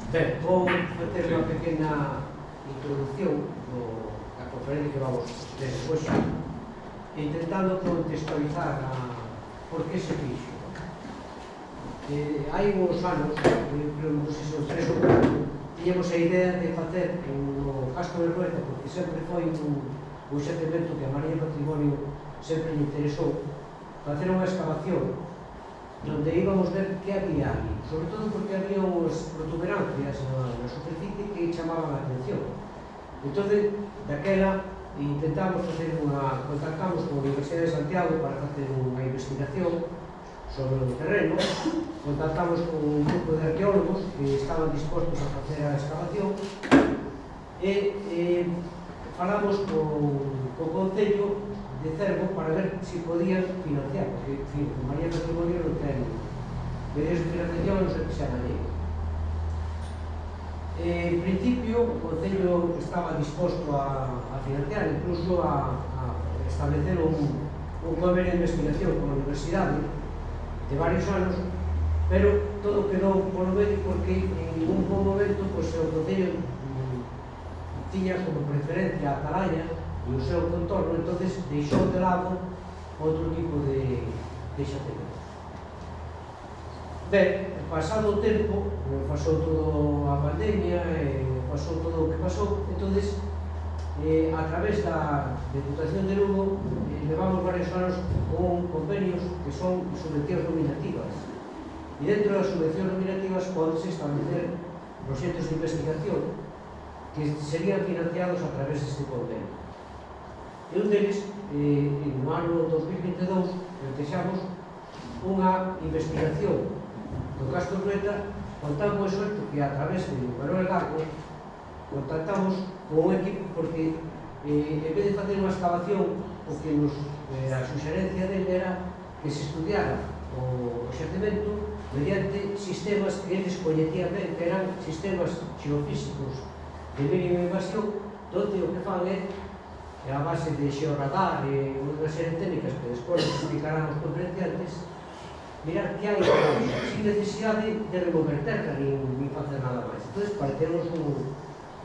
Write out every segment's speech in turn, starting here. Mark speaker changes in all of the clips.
Speaker 1: Ben, vou facer unha pequena introducción da conferencia que vamos ter hoxe, intentando contextualizar por que se fixo. Hai uns anos, non sei se son 3 ou 4, tiñamos a idea de facer no casco de Rueda, porque sempre foi un xacemento que a María do Patrimonio sempre lle interesou, facer unha excavación donde íbamos ver que había ali, sobre todo porque había unhas protuberancias na superficie que chamaban a atención. Entón, daquela, contactamos con a Universidade de Santiago para facer unha investigación sobre o terreno, contactamos con un grupo de arqueólogos que estaban dispostos a facer a excavación e falamos co Concello de Cervo para ver se podían financiar, porque, en fin, María Patrimonio non ten medios de financiación, non sei que sean allí. En principio, o Concello estaba disposto a financiar, incluso a establecer un convenio de investigación con a Universidade de varios anos, pero todo quedou polo medio porque en ningún bom momento o Concello tiña como preferencia a Atalaya e o seu contorno, entonces deixou de lado outro tipo de xacemento. Ben, pasado o tempo, pasou todo a pandemia, pasou todo o que pasou, entonces, a través da Deputación de Lugo, levamos varios anos con convenios que son subvencións nominativas. E dentro das subvencións nominativas podese establecer proxectos de investigación que serían financiados a través deste convenio. E un deles, no ano 2022, plantexamos unha investigación do Castro Rueda con tan moi suerte que a través de Manuel Gago contactamos con un equipo porque en vez de facer unha excavación o que a suxerencia dele era que se estudiara o xacemento mediante sistemas que eles coñecían ben, que eran sistemas xeofísicos de mínima invasión, donde o que fan é a base de xeorradar e unha serie de técnicas que despois explicarán os conferenciantes, mirar que hai sin necesidade de remover terra nin facer nada máis. Entón, parecemos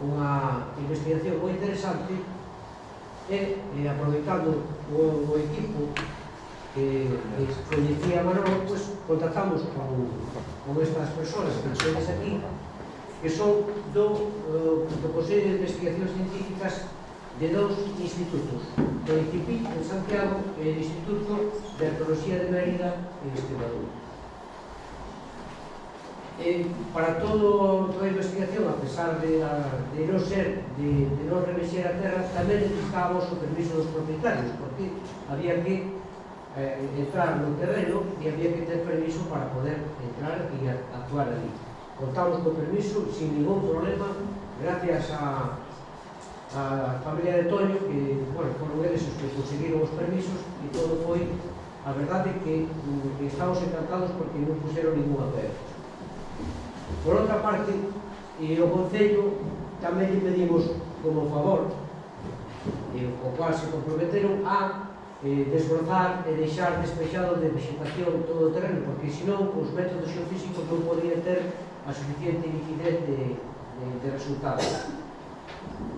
Speaker 1: unha investigación moi interesante e aproveitando o equipo que coñecía a Manolo, contactamos con estas persoas que tedes aquí, que son do Consello de Investigacións Científicas de dous institutos, o ICIPI en Santiago e o Instituto de Arqueoloxía de Mérida en Extremadura. Para toda a investigación, a pesar de non ser, de non remexer a terra, tamén necesitábamos o permiso dos propietarios, porque había que entrar no terreno e había que ter permiso para poder entrar e actuar ali. Contamos con permiso sin ningún problema, gracias a familia de Toño, que foron eles os que conseguiron os permisos e todo foi, a verdade, que estamos encantados porque non puseron ninguna pega. Por outra parte, o Concello tamén lle pedimos como favor, o cual se comprometeron a desbrozar e deixar despexado de vegetación todo o terreno, porque senón os métodos xeofísicos non podían ter a suficiente liquidez de resultados.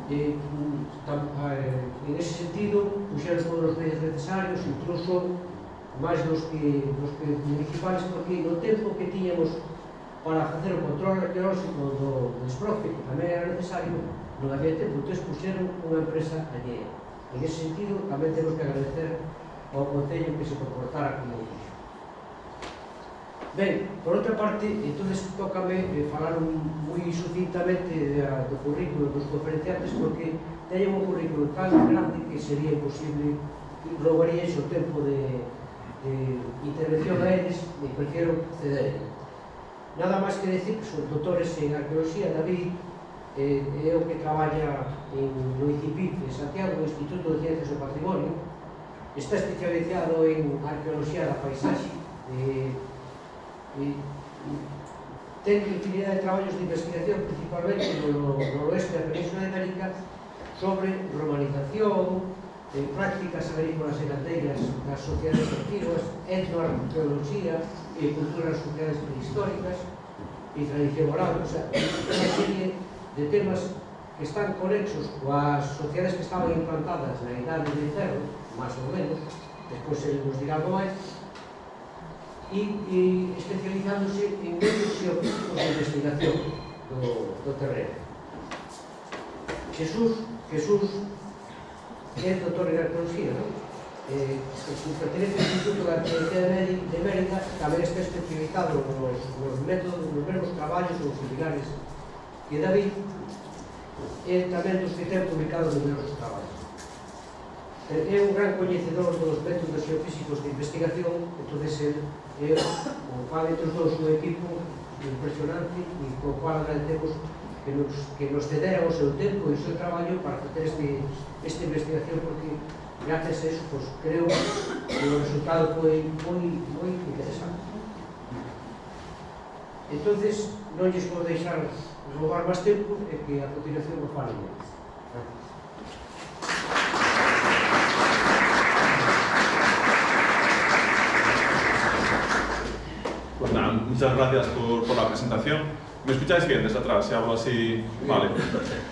Speaker 1: En ese sentido, puxeron todos os medios necesarios, incluso máis dos que municipales, porque no tempo que tiñamos para facer o control arqueolóxico do desbroce, que tamén era necesario, non había tempo, entón puxeron unha empresa allea. En ese sentido, tamén temos que agradecer ao Concello que se comportara como dixo. Ben, por outra parte, entonces tócame falar moi sucintamente do currículo dos conferenciantes, porque teñen un currículo tan grande que sería imposible, roubaría o tempo de intervención a eles e prefiero ceder. Nada máis que decir que son doutores en arqueoloxía. David é o que traballa no ICIPI de Santiago, no Instituto de Ciencias do Patrimonio, está especializado en arqueoloxía da paisaxe, ten infinidade de traballos de investigación, principalmente no noroeste da Península Ibérica, sobre romanización, prácticas agrícolas e gandeiras das sociedades antiguas, etnoarqueoloxía e culturas sociales prehistóricas. e tradición oral, o sea, unha serie de temas que están conexos coas sociedades que estaban implantadas na idade de Cerro, máis ou menos, despois ele nos dirá algo máis, e especializándose en medios xeopísicos de investigación do terreno. Jesús é doutor en arqueoloxía, non? Pertenece ao Instituto de Arqueoloxía de Mérida, tamén está especializado nos métodos, nos mesmos traballos ou similares que David, e tamén dos que ten publicado numerosos traballos. É un gran coñecedor dos métodos xeofísicos de investigación, entón é o cual entre os dous un equipo impresionante e co cual agradecemos que nos cedera o seu tempo e o seu traballo para facer esta investigación, porque gracias a eso, pues, creo que o resultado foi moi interesante. Entonces, non lles vou deixar roubar máis tempo e que a continuación nos falen.
Speaker 2: Pues nada, muchas gracias por la presentación. ¿Me escucháis bien desde atrás? Si hablo así, vale.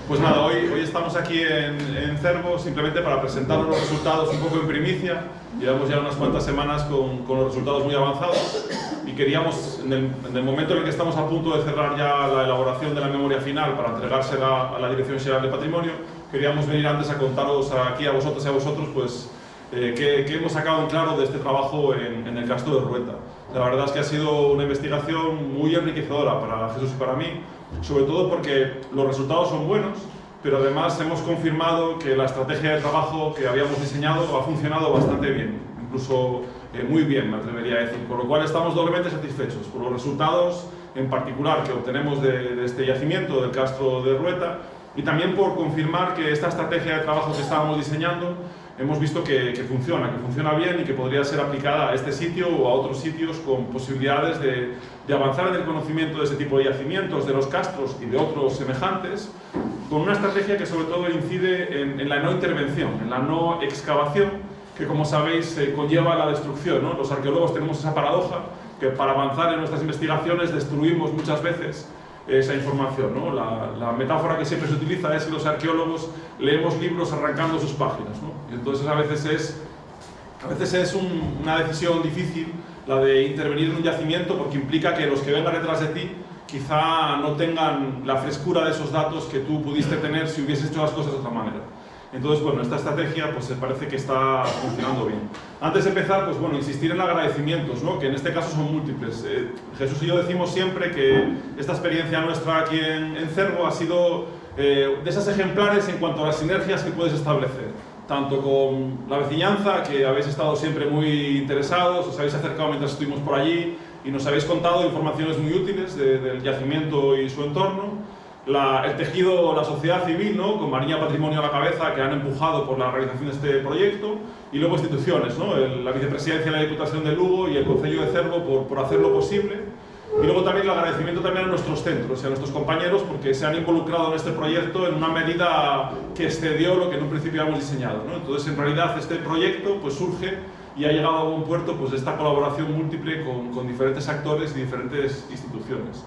Speaker 2: Pues nada, hoy estamos aquí en Cervo simplemente para presentaros los resultados un poco en primicia. Llevamos ya unas cuantas semanas con los resultados muy avanzados y queríamos, en el momento en el que estamos a punto de cerrar ya la elaboración de la memoria final para entregársela a la Dirección General de Patrimonio, queríamos venir antes a contaros aquí a vosotros y a vosotros pues qué hemos sacado en claro de este trabajo en el Castro de Rueta. La verdad es que ha sido una investigación muy enriquecedora para Jesús y para mí, sobre todo porque los resultados son buenos, pero además hemos confirmado que la estrategia de trabajo que habíamos diseñado ha funcionado bastante bien, incluso muy bien, me atrevería a decir, por lo cual estamos doblemente satisfechos por los resultados en particular que obtenemos de este yacimiento del Castro de Rueta y también por confirmar que esta estrategia de trabajo que estábamos diseñando hemos visto que funciona bien y que podría ser aplicada a este sitio o a otros sitios con posibilidades de avanzar en el conocimiento de ese tipo de yacimientos, de los castros y de otros semejantes, con una estrategia que sobre todo incide en la no intervención, en la no excavación, que como sabéis conlleva la destrucción, ¿no? Los arqueólogos tenemos esa paradoja que para avanzar en nuestras investigaciones destruimos muchas veces esa información, ¿no? La metáfora que siempre se utiliza es que los arqueólogos leemos libros arrancando sus páginas, ¿no? Y entonces a veces es una decisión difícil la de intervenir en un yacimiento porque implica que los que vengan detrás de ti quizá no tengan la frescura de esos datos que tú pudiste tener si hubieses hecho las cosas de otra manera. Entonces, bueno, esta estrategia pues parece que está funcionando bien. Antes de empezar, pues bueno, insistir en agradecimientos, ¿no? Que en este caso son múltiples. Jesús y yo decimos siempre que esta experiencia nuestra aquí en Cervo ha sido de esas ejemplares en cuanto a las sinergias que puedes establecer. Tanto con la veciñanza, que habéis estado siempre muy interesados, os habéis acercado mientras estuvimos por allí y nos habéis contado informaciones muy útiles del yacimiento y su entorno. El tejido, la sociedad civil, ¿no? Con Mariña Patrimonio a la cabeza, que han empujado por la realización de este proyecto, y luego instituciones, ¿no? La Vicepresidencia de la Diputación de Lugo y el Concello de Cervo por hacerlo posible, y luego también el agradecimiento también a nuestros centros y a nuestros compañeros porque se han involucrado en este proyecto en una medida que excedió lo que en un principio habíamos diseñado, ¿no? Entonces, en realidad, este proyecto pues surge y ha llegado a buen puerto pues de esta colaboración múltiple con diferentes actores y diferentes instituciones.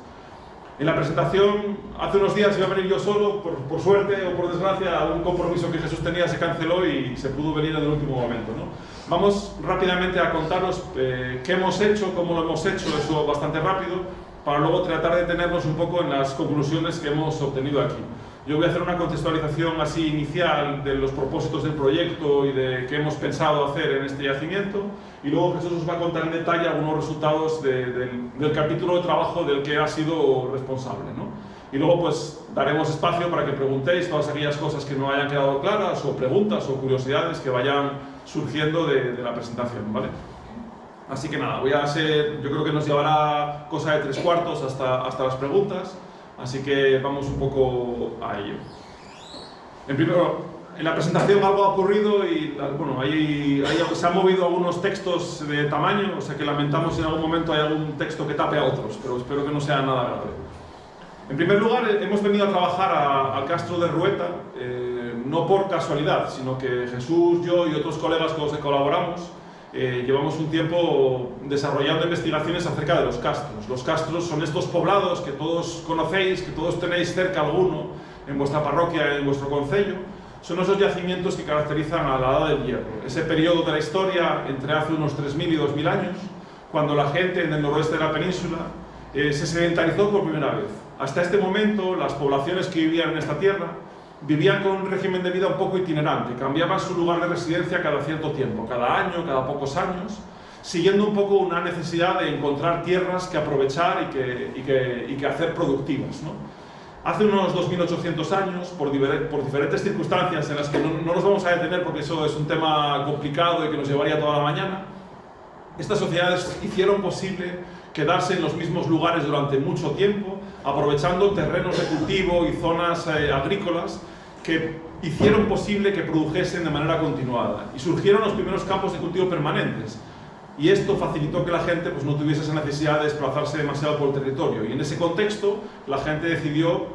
Speaker 2: En la presentación, hace unos días iba a venir yo solo, por suerte o por desgracia, un compromiso que Jesús tenía se canceló y se pudo venir en el último momento, ¿no? Vamos rápidamente a contaros qué hemos hecho, cómo lo hemos hecho, eso bastante rápido, para luego tratar de detenernos un poco en las conclusiones que hemos obtenido aquí. Yo voy a hacer una contextualización así inicial de los propósitos del proyecto y de qué hemos pensado hacer en este yacimiento, y luego Jesús os va a contar en detalle algunos resultados del capítulo de trabajo del que ha sido responsable, ¿no? Y luego pues daremos espacio para que preguntéis todas aquellas cosas que no hayan quedado claras, o preguntas o curiosidades que vayan surgiendo de la presentación, ¿vale? Así que nada, yo creo que nos llevará cosa de 3/4 hasta las preguntas, así que vamos un poco a ello. En la presentación algo ha ocurrido y bueno, se han movido algunos textos de tamaño, o sea que lamentamos si en algún momento hay algún texto que tape a otros, pero espero que no sea nada grave. En primer lugar, hemos venido a trabajar al Castro de Rueta, no por casualidad, sino que Jesús, yo y otros colegas con los que colaboramos llevamos un tiempo desarrollando investigaciones acerca de los castros. Los castros son estos poblados que todos conocéis, que todos tenéis cerca alguno en vuestra parroquia, en vuestro concello. Son esos yacimientos que caracterizan a la Edad del Hierro, ese periodo de la historia entre hace unos 3.000 y 2.000 años, cuando la gente en el noroeste de la península se sedentarizó por primera vez. Hasta este momento, las poblaciones que vivían en esta tierra vivían con un régimen de vida un poco itinerante, cambiaban su lugar de residencia cada cierto tiempo, cada año, cada pocos años, siguiendo un poco una necesidad de encontrar tierras que aprovechar y que hacer productivas, ¿no? Hace unos 2.800 años, por diferentes circunstancias en las que no nos vamos a detener porque eso es un tema complicado y que nos llevaría toda la mañana, estas sociedades hicieron posible quedarse en los mismos lugares durante mucho tiempo, aprovechando terrenos de cultivo y zonas agrícolas que hicieron posible que produjesen de manera continuada. Y surgieron los primeros campos de cultivo permanentes. Y esto facilitó que la gente pues, no tuviese esa necesidad de desplazarse demasiado por el territorio. Y en ese contexto, la gente decidió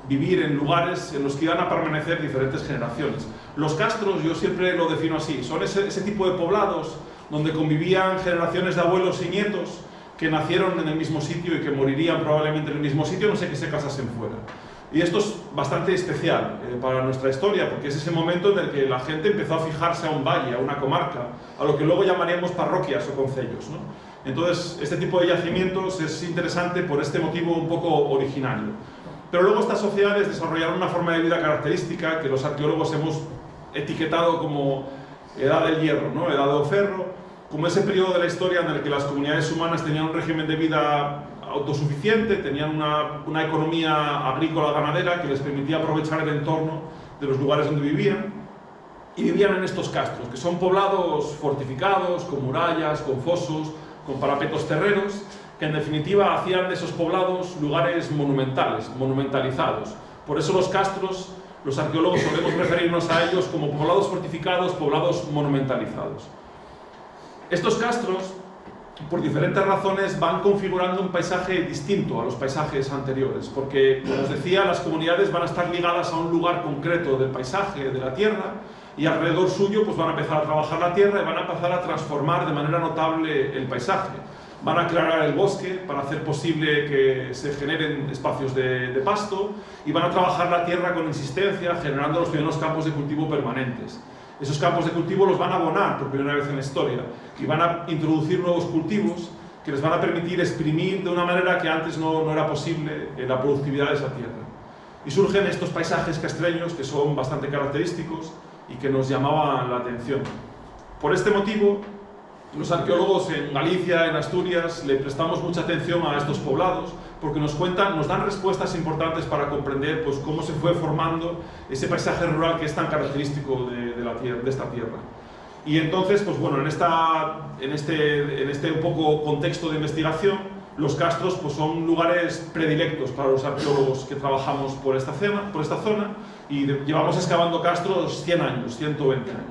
Speaker 2: vivir en lugares en los que iban a permanecer diferentes generaciones. Los castros, yo siempre lo defino así, son ese tipo de poblados donde convivían generaciones de abuelos y nietos que nacieron en el mismo sitio y que morirían probablemente en el mismo sitio, no sé, que se casasen fuera. Y esto es bastante especial para nuestra historia, porque es ese momento en el que la gente empezó a fijarse a un valle, a una comarca, a lo que luego llamaríamos parroquias o concellos, ¿no? Entonces, este tipo de yacimientos es interesante por este motivo un poco originario. Pero luego estas sociedades desarrollaron una forma de vida característica que los arqueólogos hemos etiquetado como Edad del Hierro, ¿no? Edad de Ferro, como ese periodo de la historia en el que las comunidades humanas tenían un régimen de vida autosuficiente, tenían una economía agrícola ganadera que les permitía aprovechar el entorno de los lugares donde vivían, y vivían en estos castros, que son poblados fortificados, con murallas, con fosos, con parapetos terreros, que en definitiva hacían de esos poblados lugares monumentales, monumentalizados. Por eso los castros, los arqueólogos solemos referirnos a ellos como poblados fortificados, poblados monumentalizados. Estos castros, por diferentes razones, van configurando un paisaje distinto a los paisajes anteriores, porque, como os decía, las comunidades van a estar ligadas a un lugar concreto del paisaje, de la tierra, y alrededor suyo pues, van a empezar a trabajar la tierra y van a empezar a transformar de manera notable el paisaje. Van a aclarar el bosque para hacer posible que se generen espacios de pasto, y van a trabajar la tierra con insistencia, generando los primeros campos de cultivo permanentes. Esos campos de cultivo los van a abonar por primera vez en la historia y van a introducir nuevos cultivos que les van a permitir exprimir de una manera que antes no era posible la productividad de esa tierra. Y surgen estos paisajes castreños que son bastante característicos y que nos llamaban la atención. Por este motivo, los arqueólogos en Galicia, en Asturias, le prestamos mucha atención a estos poblados porque nos dan respuestas importantes para comprender pues, cómo se fue formando ese paisaje rural que es tan característico de esta tierra. Y entonces, pues bueno, en este un poco contexto de investigación, los castros pues, son lugares predilectos para los arqueólogos que trabajamos por esta zona y llevamos excavando castros 100 años, 120 años.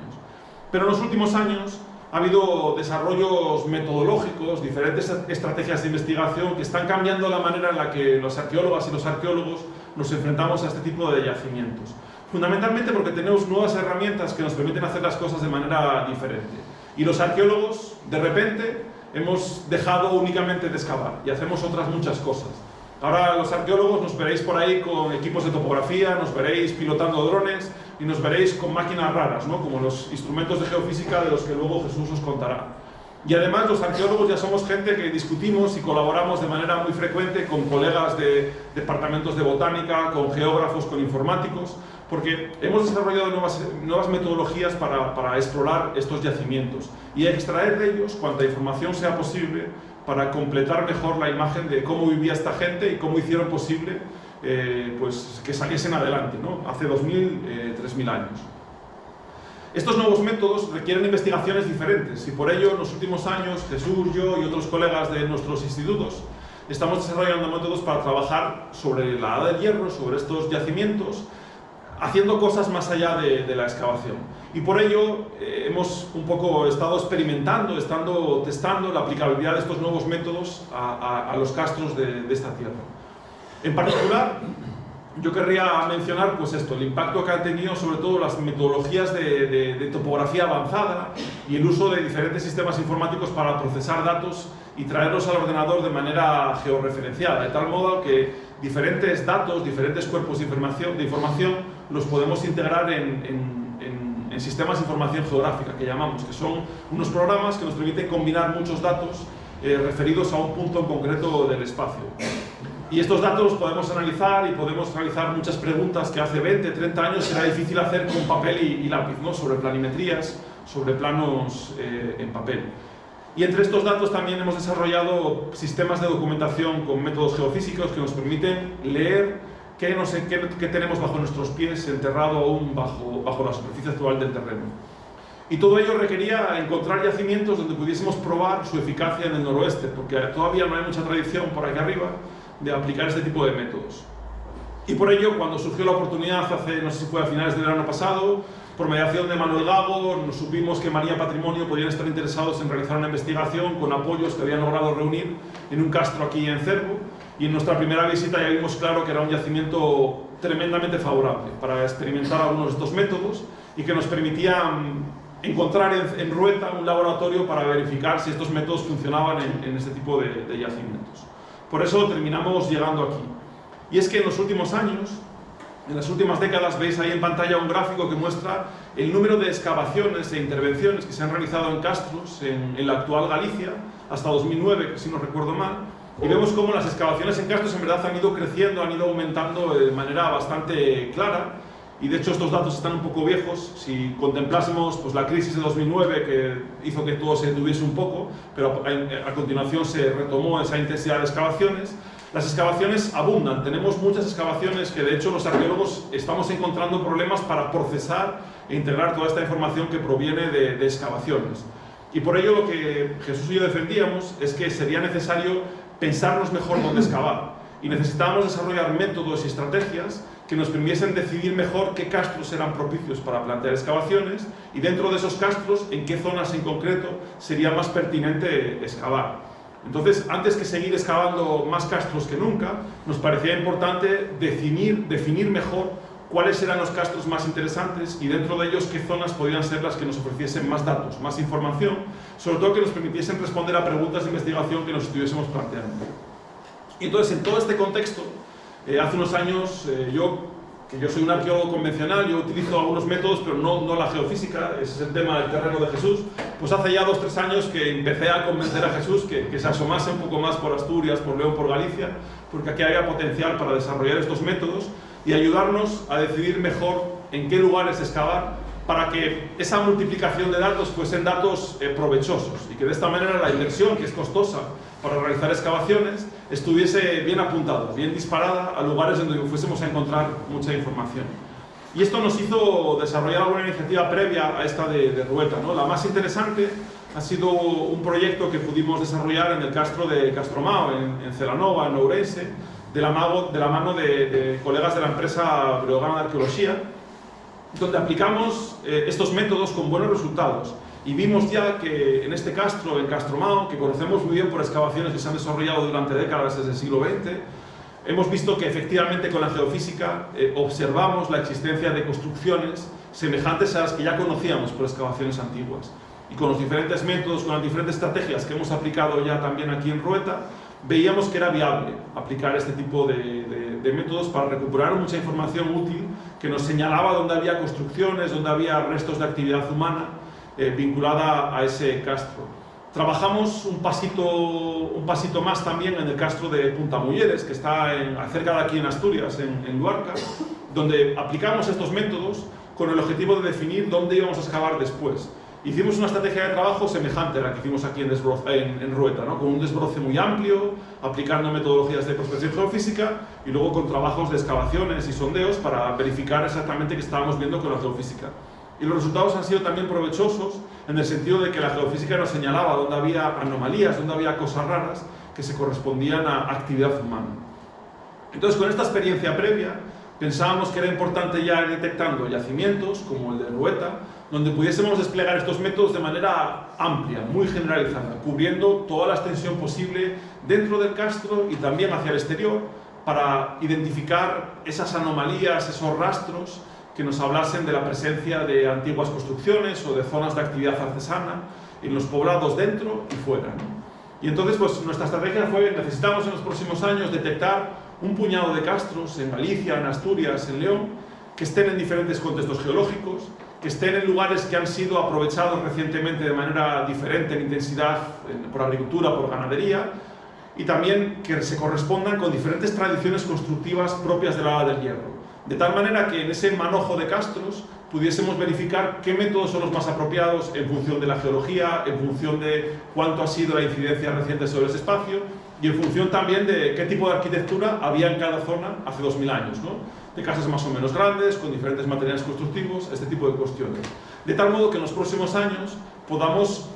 Speaker 2: Pero en los últimos años ha habido desarrollos metodológicos, diferentes estrategias de investigación que están cambiando la manera en la que las arqueólogas y los arqueólogos nos enfrentamos a este tipo de yacimientos. Fundamentalmente porque tenemos nuevas herramientas que nos permiten hacer las cosas de manera diferente. Y los arqueólogos, de repente, hemos dejado únicamente de excavar y hacemos otras muchas cosas. Ahora los arqueólogos nos veréis por ahí con equipos de topografía, nos veréis pilotando drones y nos veréis con máquinas raras, ¿no? Como los instrumentos de geofísica de los que luego Jesús os contará. Y además los arqueólogos ya somos gente que discutimos y colaboramos de manera muy frecuente con colegas de departamentos de botánica, con geógrafos, con informáticos, porque hemos desarrollado nuevas metodologías para explorar estos yacimientos y extraer de ellos cuanta información sea posible para completar mejor la imagen de cómo vivía esta gente y cómo hicieron posible pues, que saliesen adelante, ¿no? Hace 2000, 3000 años. Estos nuevos métodos requieren investigaciones diferentes y por ello en los últimos años Jesús, yo y otros colegas de nuestros institutos estamos desarrollando métodos para trabajar sobre la Edad del Hierro, sobre estos yacimientos, haciendo cosas más allá de la excavación. Y por ello hemos un poco estado experimentando, testando la aplicabilidad de estos nuevos métodos a los castros de esta tierra. En particular, yo querría mencionar pues esto, el impacto que han tenido sobre todo las metodologías de topografía avanzada y el uso de diferentes sistemas informáticos para procesar datos y traerlos al ordenador de manera georreferenciada, de tal modo que diferentes datos, diferentes cuerpos de información los podemos integrar en sistemas de información geográfica, que llamamos, que son unos programas que nos permiten combinar muchos datos referidos a un punto en concreto del espacio. Y estos datos los podemos analizar y podemos realizar muchas preguntas que hace 20, 30 años era difícil hacer con papel y lápiz, ¿no? Sobre planimetrías, sobre planos en papel. Y entre estos datos también hemos desarrollado sistemas de documentación con métodos geofísicos que nos permiten leer qué tenemos bajo nuestros pies, enterrado aún bajo la superficie actual del terreno. Y todo ello requería encontrar yacimientos donde pudiésemos probar su eficacia en el noroeste, porque todavía no hay mucha tradición por aquí arriba de aplicar este tipo de métodos. Y por ello, cuando surgió la oportunidad, no sé si fue a finales del verano pasado, por mediación de Manuel Gago, nos supimos que María Patrimonio podían estar interesados en realizar una investigación con apoyos que habían logrado reunir en un castro aquí en Cervo, y en nuestra primera visita ya vimos claro que era un yacimiento tremendamente favorable para experimentar algunos de estos métodos y que nos permitían encontrar en Rueta un laboratorio para verificar si estos métodos funcionaban en este tipo de yacimientos. Por eso terminamos llegando aquí. Y es que en los últimos años, en las últimas décadas, veis ahí en pantalla un gráfico que muestra el número de excavaciones e intervenciones que se han realizado en castros en la actual Galicia, hasta 2009, si no recuerdo mal, y vemos cómo las excavaciones en castros en verdad han ido creciendo, han ido aumentando de manera bastante clara, y de hecho estos datos están un poco viejos. Si contemplásemos pues, la crisis de 2009 que hizo que todo se detuviese un poco, pero a continuación se retomó esa intensidad de excavaciones. Las excavaciones abundan, tenemos muchas excavaciones que de hecho los arqueólogos estamos encontrando problemas para procesar e integrar toda esta información que proviene de excavaciones. Y por ello lo que Jesús y yo defendíamos es que sería necesario pensarnos mejor dónde excavar. Y necesitábamos desarrollar métodos y estrategias que nos permitiesen decidir mejor qué castros eran propicios para plantear excavaciones y dentro de esos castros en qué zonas en concreto sería más pertinente excavar. Entonces, antes que seguir excavando más castros que nunca, nos parecía importante definir mejor cuáles eran los castros más interesantes y dentro de ellos qué zonas podían ser las que nos ofreciesen más datos, más información, sobre todo que nos permitiesen responder a preguntas de investigación que nos estuviésemos planteando. Y entonces, en todo este contexto, hace unos años, que yo soy un arqueólogo convencional, yo utilizo algunos métodos, pero no la geofísica, ese es el tema del terreno de Jesús, pues hace ya 2 o 3 años que empecé a convencer a Jesús que se asomase un poco más por Asturias, por León, por Galicia, porque aquí había potencial para desarrollar estos métodos y ayudarnos a decidir mejor en qué lugares excavar para que esa multiplicación de datos fuesen datos provechosos y que de esta manera la inversión, que es costosa para realizar excavaciones, estuviese bien apuntada, bien disparada a lugares donde fuésemos a encontrar mucha información. Y esto nos hizo desarrollar alguna iniciativa previa a esta de Rueta, ¿no? La más interesante ha sido un proyecto que pudimos desarrollar en el castro de Castromao, en Celanova, en Ourense, de la mano de colegas de la empresa Breogana de Arqueología, donde aplicamos estos métodos con buenos resultados. Y vimos ya que en este castro, en Castromao, que conocemos muy bien por excavaciones que se han desarrollado durante décadas desde el siglo XX, hemos visto que efectivamente con la geofísica observamos la existencia de construcciones semejantes a las que ya conocíamos por excavaciones antiguas. Y con los diferentes métodos, con las diferentes estrategias que hemos aplicado ya también aquí en Rueta, veíamos que era viable aplicar este tipo de métodos para recuperar mucha información útil que nos señalaba dónde había construcciones, dónde había restos de actividad humana vinculada a ese castro. Trabajamos un pasito más también en el castro de Punta Mulleres, que está cerca de aquí en Asturias, en Luarca, donde aplicamos estos métodos con el objetivo de definir dónde íbamos a excavar después. Hicimos una estrategia de trabajo semejante a la que hicimos aquí en Rueta, ¿no? Con un desbroce muy amplio, aplicando metodologías de prospección geofísica y luego con trabajos de excavaciones y sondeos para verificar exactamente qué estábamos viendo con la geofísica. Y los resultados han sido también provechosos en el sentido de que la geofísica nos señalaba dónde había anomalías, dónde había cosas raras que se correspondían a actividad humana. Entonces, con esta experiencia previa, pensábamos que era importante ya ir detectando yacimientos, como el de Rueta, donde pudiésemos desplegar estos métodos de manera amplia, muy generalizada, cubriendo toda la extensión posible dentro del castro y también hacia el exterior, para identificar esas anomalías, esos rastros que nos hablasen de la presencia de antiguas construcciones o de zonas de actividad artesana en los poblados dentro y fuera, ¿no? Y entonces, pues nuestra estrategia fue: necesitamos en los próximos años detectar un puñado de castros en Galicia, en Asturias, en León, que estén en diferentes contextos geológicos, que estén en lugares que han sido aprovechados recientemente de manera diferente en intensidad por agricultura, por ganadería, y también que se correspondan con diferentes tradiciones constructivas propias de la Edad del Hierro. De tal manera que en ese manojo de castros pudiésemos verificar qué métodos son los más apropiados en función de la geología, en función de cuánto ha sido la incidencia reciente sobre ese espacio y en función también de qué tipo de arquitectura había en cada zona hace 2000 años, ¿no? De casas más o menos grandes, con diferentes materiales constructivos, este tipo de cuestiones. De tal modo que en los próximos años podamos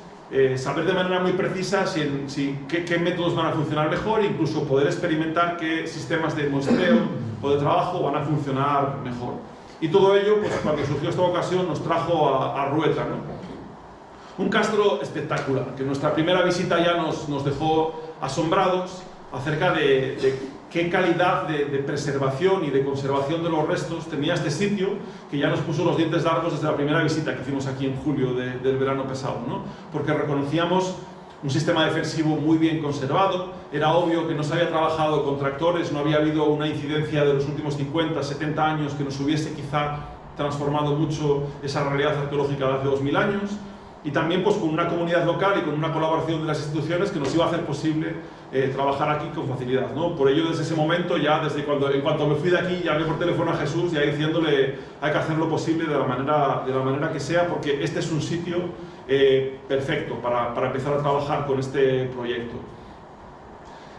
Speaker 2: saber de manera muy precisa qué métodos van a funcionar mejor e incluso poder experimentar qué sistemas de muestreo o de trabajo van a funcionar mejor. Y todo ello, pues cuando surgió esta ocasión, nos trajo a Rueta, ¿no? Un castro espectacular, que en nuestra primera visita ya nos dejó asombrados acerca de qué calidad de preservación y de conservación de los restos tenía este sitio, que ya nos puso los dientes largos desde la primera visita que hicimos aquí en julio del verano pasado, ¿no? Porque reconocíamos un sistema defensivo muy bien conservado, era obvio que no se había trabajado con tractores, no había habido una incidencia de los últimos 50, 70 años que nos hubiese quizá transformado mucho esa realidad arqueológica de hace 2000 años, y también pues con una comunidad local y con una colaboración de las instituciones que nos iba a hacer posible trabajar aquí con facilidad, ¿no? Por ello, desde ese momento, ya en cuanto me fui de aquí, llamé por teléfono a Jesús ya diciéndole: hay que hacer lo posible de la manera que sea, porque este es un sitio perfecto para empezar a trabajar con este proyecto.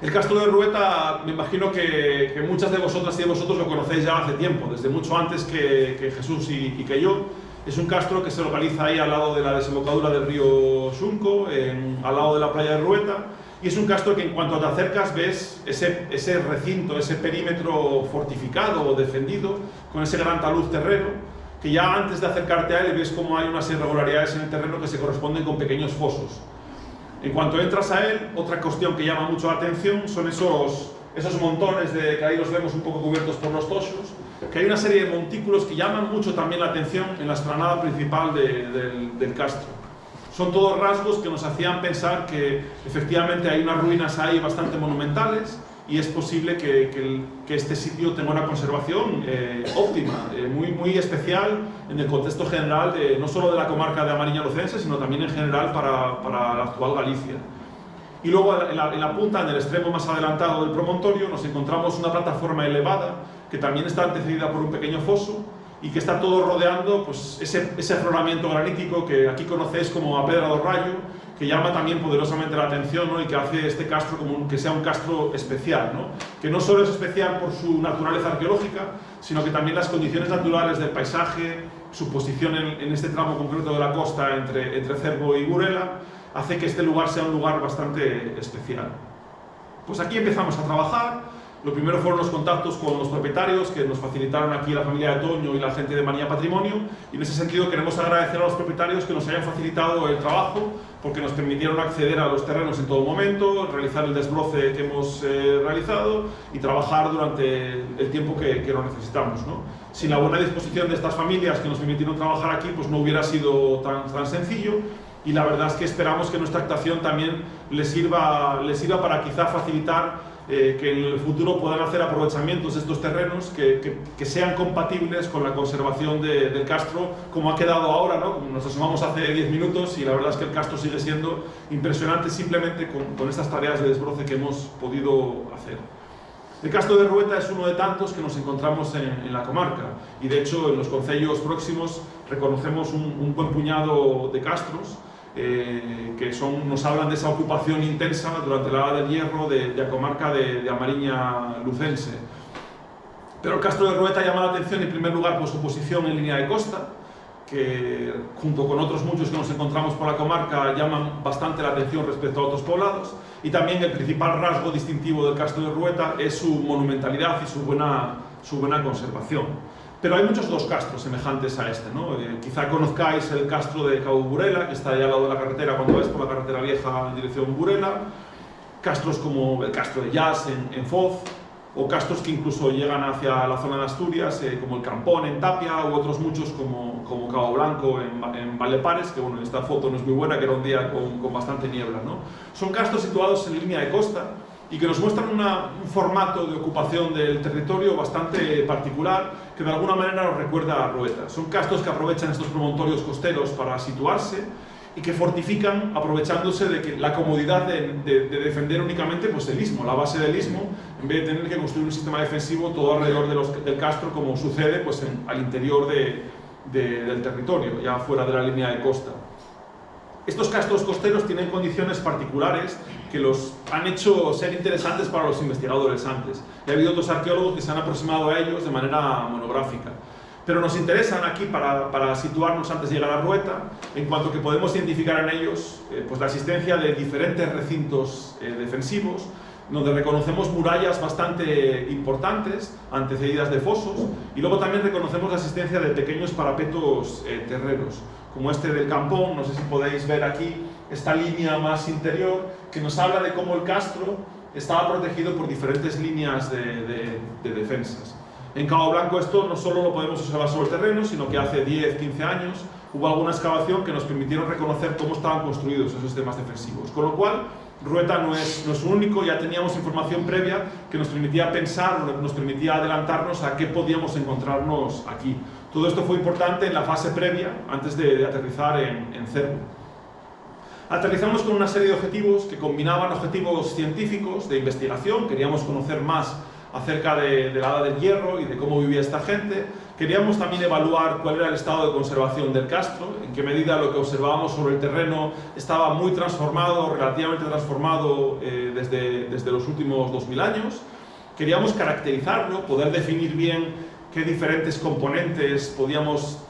Speaker 2: El Castro de Rueta, me imagino que muchas de vosotras y de vosotros lo conocéis ya hace tiempo, desde mucho antes que Jesús y que yo. Es un castro que se localiza ahí al lado de la desembocadura del río Xunco, al lado de la playa de Rueta, y es un castro que en cuanto te acercas ves ese recinto, ese perímetro fortificado o defendido, con ese gran talud terreno, que ya antes de acercarte a él ves como hay unas irregularidades en el terreno que se corresponden con pequeños fosos. En cuanto entras a él, otra cuestión que llama mucho la atención son esos montones que ahí los vemos un poco cubiertos por los toxos, que hay una serie de montículos que llaman mucho también la atención en la explanada principal del castro. Son todos rasgos que nos hacían pensar que efectivamente hay unas ruinas ahí bastante monumentales y es posible que este sitio tenga una conservación óptima, muy especial en el contexto general no solo de la comarca de Amariña Lucense, sino también en general para la actual Galicia. Y luego en la punta, en el extremo más adelantado del promontorio, nos encontramos una plataforma elevada que también está antecedida por un pequeño foso y que está todo rodeando pues, ese afloramiento granítico que aquí conocéis como a Pedra do Rayo, que llama también poderosamente la atención, ¿no? Y que hace este castro como que sea un castro especial, ¿no? Que no solo es especial por su naturaleza arqueológica, sino que también las condiciones naturales del paisaje, su posición en este tramo concreto de la costa entre Cervo y Burela, hace que este lugar sea un lugar bastante especial. Pues aquí empezamos a trabajar. Lo primero fueron los contactos con los propietarios que nos facilitaron aquí la familia de Toño y la gente de María Patrimonio, y en ese sentido queremos agradecer a los propietarios que nos hayan facilitado el trabajo porque nos permitieron acceder a los terrenos en todo momento, realizar el desbroce que hemos realizado y trabajar durante el tiempo que lo necesitamos, ¿no? Sin la buena disposición de estas familias que nos permitieron trabajar aquí, pues no hubiera sido tan sencillo. Y la verdad es que esperamos que nuestra actuación también les sirva para quizá facilitar que en el futuro puedan hacer aprovechamientos de estos terrenos que sean compatibles con la conservación del castro, como ha quedado ahora, ¿no? Nos asomamos hace 10 minutos y la verdad es que el castro sigue siendo impresionante simplemente con estas tareas de desbroce que hemos podido hacer. El castro de Rueta es uno de tantos que nos encontramos en la comarca y de hecho en los concellos próximos reconocemos un buen puñado de castros que nos hablan de esa ocupación intensa durante la Edad del Hierro de la comarca de Amariña Lucense. Pero el castro de Rueta llama la atención en primer lugar por su posición en línea de costa, que junto con otros muchos que nos encontramos por la comarca llaman bastante la atención respecto a otros poblados, y también el principal rasgo distintivo del castro de Rueta es su monumentalidad y su buena conservación. Pero hay muchos otros castros semejantes a este, ¿no? Quizá conozcáis el castro de Cabo Burela, que está ahí al lado de la carretera cuando vais por la carretera vieja en dirección Burela, castros como el castro de Llas en Foz, o castros que incluso llegan hacia la zona de Asturias, como el Campón en Tapia, u otros muchos como Cabo Blanco en Valdepares, que bueno, esta foto no es muy buena, que era un día con bastante niebla, ¿no? Son castros situados en línea de costa y que nos muestran un formato de ocupación del territorio bastante particular, que de alguna manera nos recuerda a Rueta. Son castros que aprovechan estos promontorios costeros para situarse y que fortifican aprovechándose de que la comodidad de defender únicamente pues, el istmo, la base del istmo, en vez de tener que construir un sistema defensivo todo alrededor del castro, como sucede pues, al interior del territorio, ya fuera de la línea de costa. Estos castros costeros tienen condiciones particulares que los han hecho ser interesantes para los investigadores antes. Y ha habido otros arqueólogos que se han aproximado a ellos de manera monográfica. Pero nos interesan aquí para situarnos antes de llegar a Rueta, en cuanto que podemos identificar en ellos pues la existencia de diferentes recintos defensivos, donde reconocemos murallas bastante importantes, antecedidas de fosos, y luego también reconocemos la existencia de pequeños parapetos terreros, como este del Campón. No sé si podéis ver aquí esta línea más interior, que nos habla de cómo el castro estaba protegido por diferentes líneas de defensas. En Cabo Blanco esto no solo lo podemos observar sobre el terreno, sino que hace 10-15 años hubo alguna excavación que nos permitieron reconocer cómo estaban construidos esos sistemas defensivos. Con lo cual, Rueta no es único, ya teníamos información previa que nos permitía pensar, nos permitía adelantarnos a qué podíamos encontrarnos aquí. Todo esto fue importante en la fase previa, antes de aterrizar en Cervo. Aterrizamos con una serie de objetivos que combinaban objetivos científicos, de investigación, queríamos conocer más acerca de la Edad del Hierro y de cómo vivía esta gente. Queríamos también evaluar cuál era el estado de conservación del castro, en qué medida lo que observábamos sobre el terreno estaba muy transformado, relativamente transformado desde los últimos 2000 años. Queríamos caracterizarlo, poder definir bien qué diferentes componentes podíamos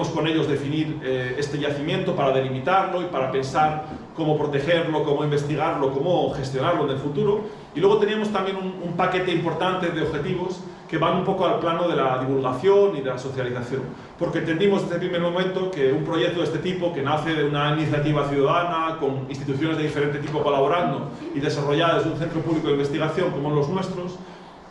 Speaker 2: con ellos definir este yacimiento para delimitarlo y para pensar cómo protegerlo, cómo investigarlo, cómo gestionarlo en el futuro. Y luego teníamos también un paquete importante de objetivos que van un poco al plano de la divulgación y de la socialización. Porque entendimos desde el primer momento que un proyecto de este tipo, que nace de una iniciativa ciudadana, con instituciones de diferente tipo colaborando y desarrollada desde un centro público de investigación como los nuestros,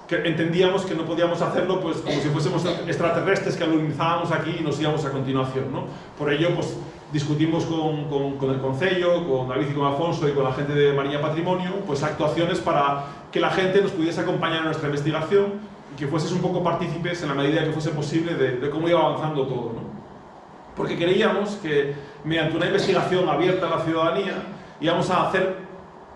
Speaker 2: que entendíamos que no podíamos hacerlo pues, como si fuésemos extraterrestres que alunizábamos aquí y nos íbamos a continuación, ¿no? Por ello, pues, discutimos con el Concello, con David y con Alfonso y con la gente de Mariña Patrimonio, pues actuaciones para que la gente nos pudiese acompañar en nuestra investigación y que fueses un poco partícipes en la medida que fuese posible de cómo iba avanzando todo, ¿no? Porque creíamos que mediante una investigación abierta a la ciudadanía íbamos a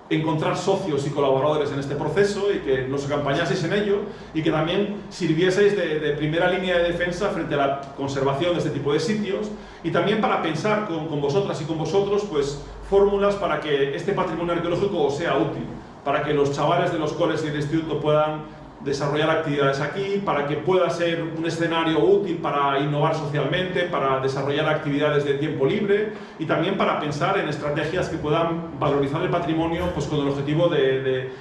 Speaker 2: encontrar socios y colaboradores en este proceso y que nos acompañaseis en ello y que también sirvieseis de primera línea de defensa frente a la conservación de este tipo de sitios y también para pensar con vosotras y con vosotros pues, fórmulas para que este patrimonio arqueológico os sea útil, para que los chavales de los coles y del instituto puedan desarrollar actividades aquí, para que pueda ser un escenario útil para innovar socialmente, para desarrollar actividades de tiempo libre y también para pensar en estrategias que puedan valorizar el patrimonio pues, con el objetivo de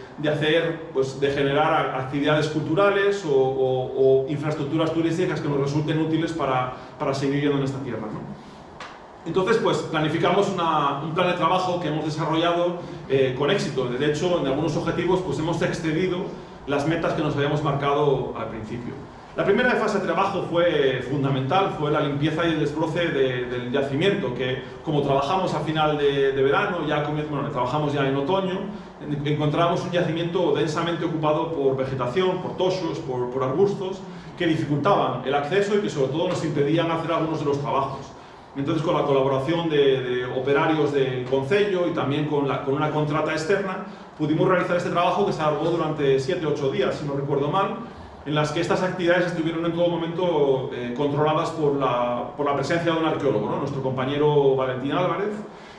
Speaker 2: generar actividades culturales o infraestructuras turísticas que nos resulten útiles para seguir viviendo en esta tierra, ¿no? Entonces, pues planificamos un plan de trabajo que hemos desarrollado con éxito. De hecho, en algunos objetivos pues, hemos excedido las metas que nos habíamos marcado al principio. La primera fase de trabajo fue fundamental, fue la limpieza y el desbroce del yacimiento, que como trabajamos a final de verano, trabajamos ya en otoño, encontramos un yacimiento densamente ocupado por vegetación, por toxos, por arbustos, que dificultaban el acceso y que sobre todo nos impedían hacer algunos de los trabajos. Entonces, con la colaboración de operarios del Concello y también con una contrata externa, pudimos realizar este trabajo que se alargó durante 7-8 días, si no recuerdo mal, en las que estas actividades estuvieron en todo momento controladas por la presencia de un arqueólogo, ¿no? Nuestro compañero Valentín Álvarez.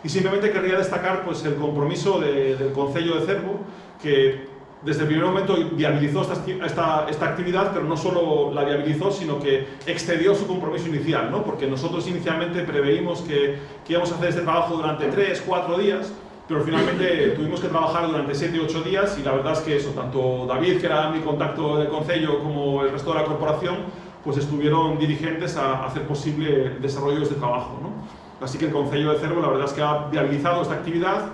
Speaker 2: Y simplemente querría destacar pues, el compromiso del Concello de Cervo, que desde el primer momento viabilizó esta actividad, pero no solo la viabilizó, sino que excedió su compromiso inicial, ¿no? Porque nosotros inicialmente preveímos que íbamos a hacer este trabajo durante 3-4 días, pero finalmente tuvimos que trabajar durante 7-8 días y la verdad es que eso, tanto David, que era mi contacto del Concello, como el resto de la corporación, pues estuvieron dirigentes a hacer posible el desarrollo de este trabajo, ¿no? Así que el Concello de Cervo la verdad es que ha viabilizado esta actividad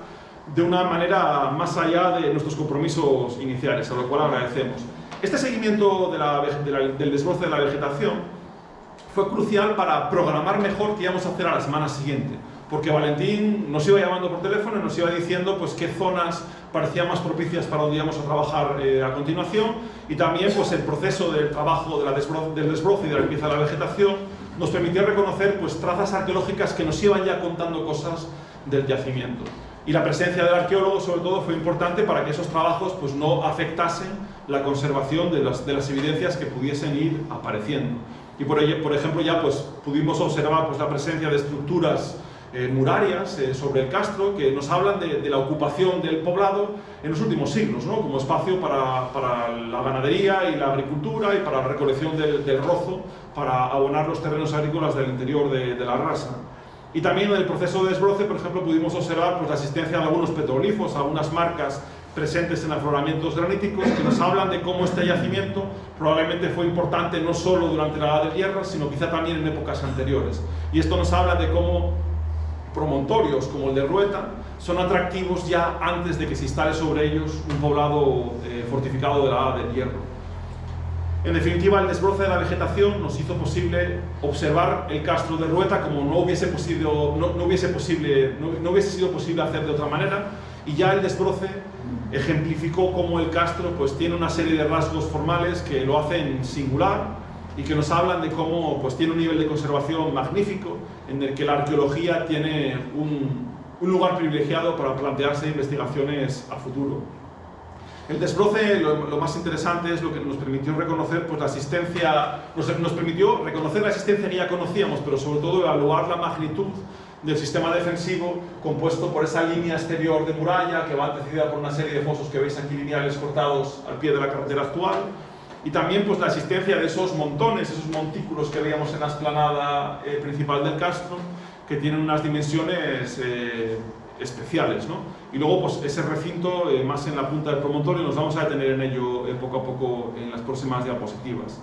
Speaker 2: de una manera más allá de nuestros compromisos iniciales, a lo cual agradecemos. Este seguimiento del desbroce de la vegetación fue crucial para programar mejor qué íbamos a hacer a la semana siguiente, porque Valentín nos iba llamando por teléfono y nos iba diciendo pues, qué zonas parecían más propicias para donde íbamos a trabajar a continuación, y también pues, el proceso del trabajo del desbroce y de la limpieza de la vegetación nos permitió reconocer pues, trazas arqueológicas que nos iban ya contando cosas del yacimiento. Y la presencia del arqueólogo, sobre todo, fue importante para que esos trabajos pues, no afectasen la conservación de las evidencias que pudiesen ir apareciendo. Y por ejemplo, ya pues, pudimos observar pues, la presencia de estructuras murarias sobre el castro que nos hablan de la ocupación del poblado en los últimos siglos, ¿no? Como espacio para la ganadería y la agricultura y para la recolección del rozo para abonar los terrenos agrícolas del interior de la rasa. Y también en el proceso de desbroce, por ejemplo, pudimos observar pues, la existencia de algunos petroglifos, algunas marcas presentes en afloramientos graníticos que nos hablan de cómo este yacimiento probablemente fue importante no solo durante la Edad de Hierro, sino quizá también en épocas anteriores. Y esto nos habla de cómo promontorios como el de Rueta son atractivos ya antes de que se instale sobre ellos un poblado fortificado de la Edad del Hierro. En definitiva, el desbroce de la vegetación nos hizo posible observar el castro de Rueta como no hubiese sido posible hacer de otra manera, y ya el desbroce ejemplificó cómo el castro pues, tiene una serie de rasgos formales que lo hacen singular y que nos hablan de cómo pues, tiene un nivel de conservación magnífico, en el que la arqueología tiene un lugar privilegiado para plantearse investigaciones a futuro. El desbroce, lo más interesante es lo que nos permitió reconocer pues, la existencia, nos permitió reconocer la existencia que ya conocíamos, pero sobre todo evaluar la magnitud del sistema defensivo compuesto por esa línea exterior de muralla que va antecedida por una serie de fosos que veis aquí lineales cortados al pie de la carretera actual, y también pues, la existencia de esos montones, esos montículos que veíamos en la explanada principal del castro, que tienen unas dimensiones especiales, ¿no? Y luego pues, ese recinto más en la punta del promontorio, nos vamos a detener en ello poco a poco en las próximas diapositivas.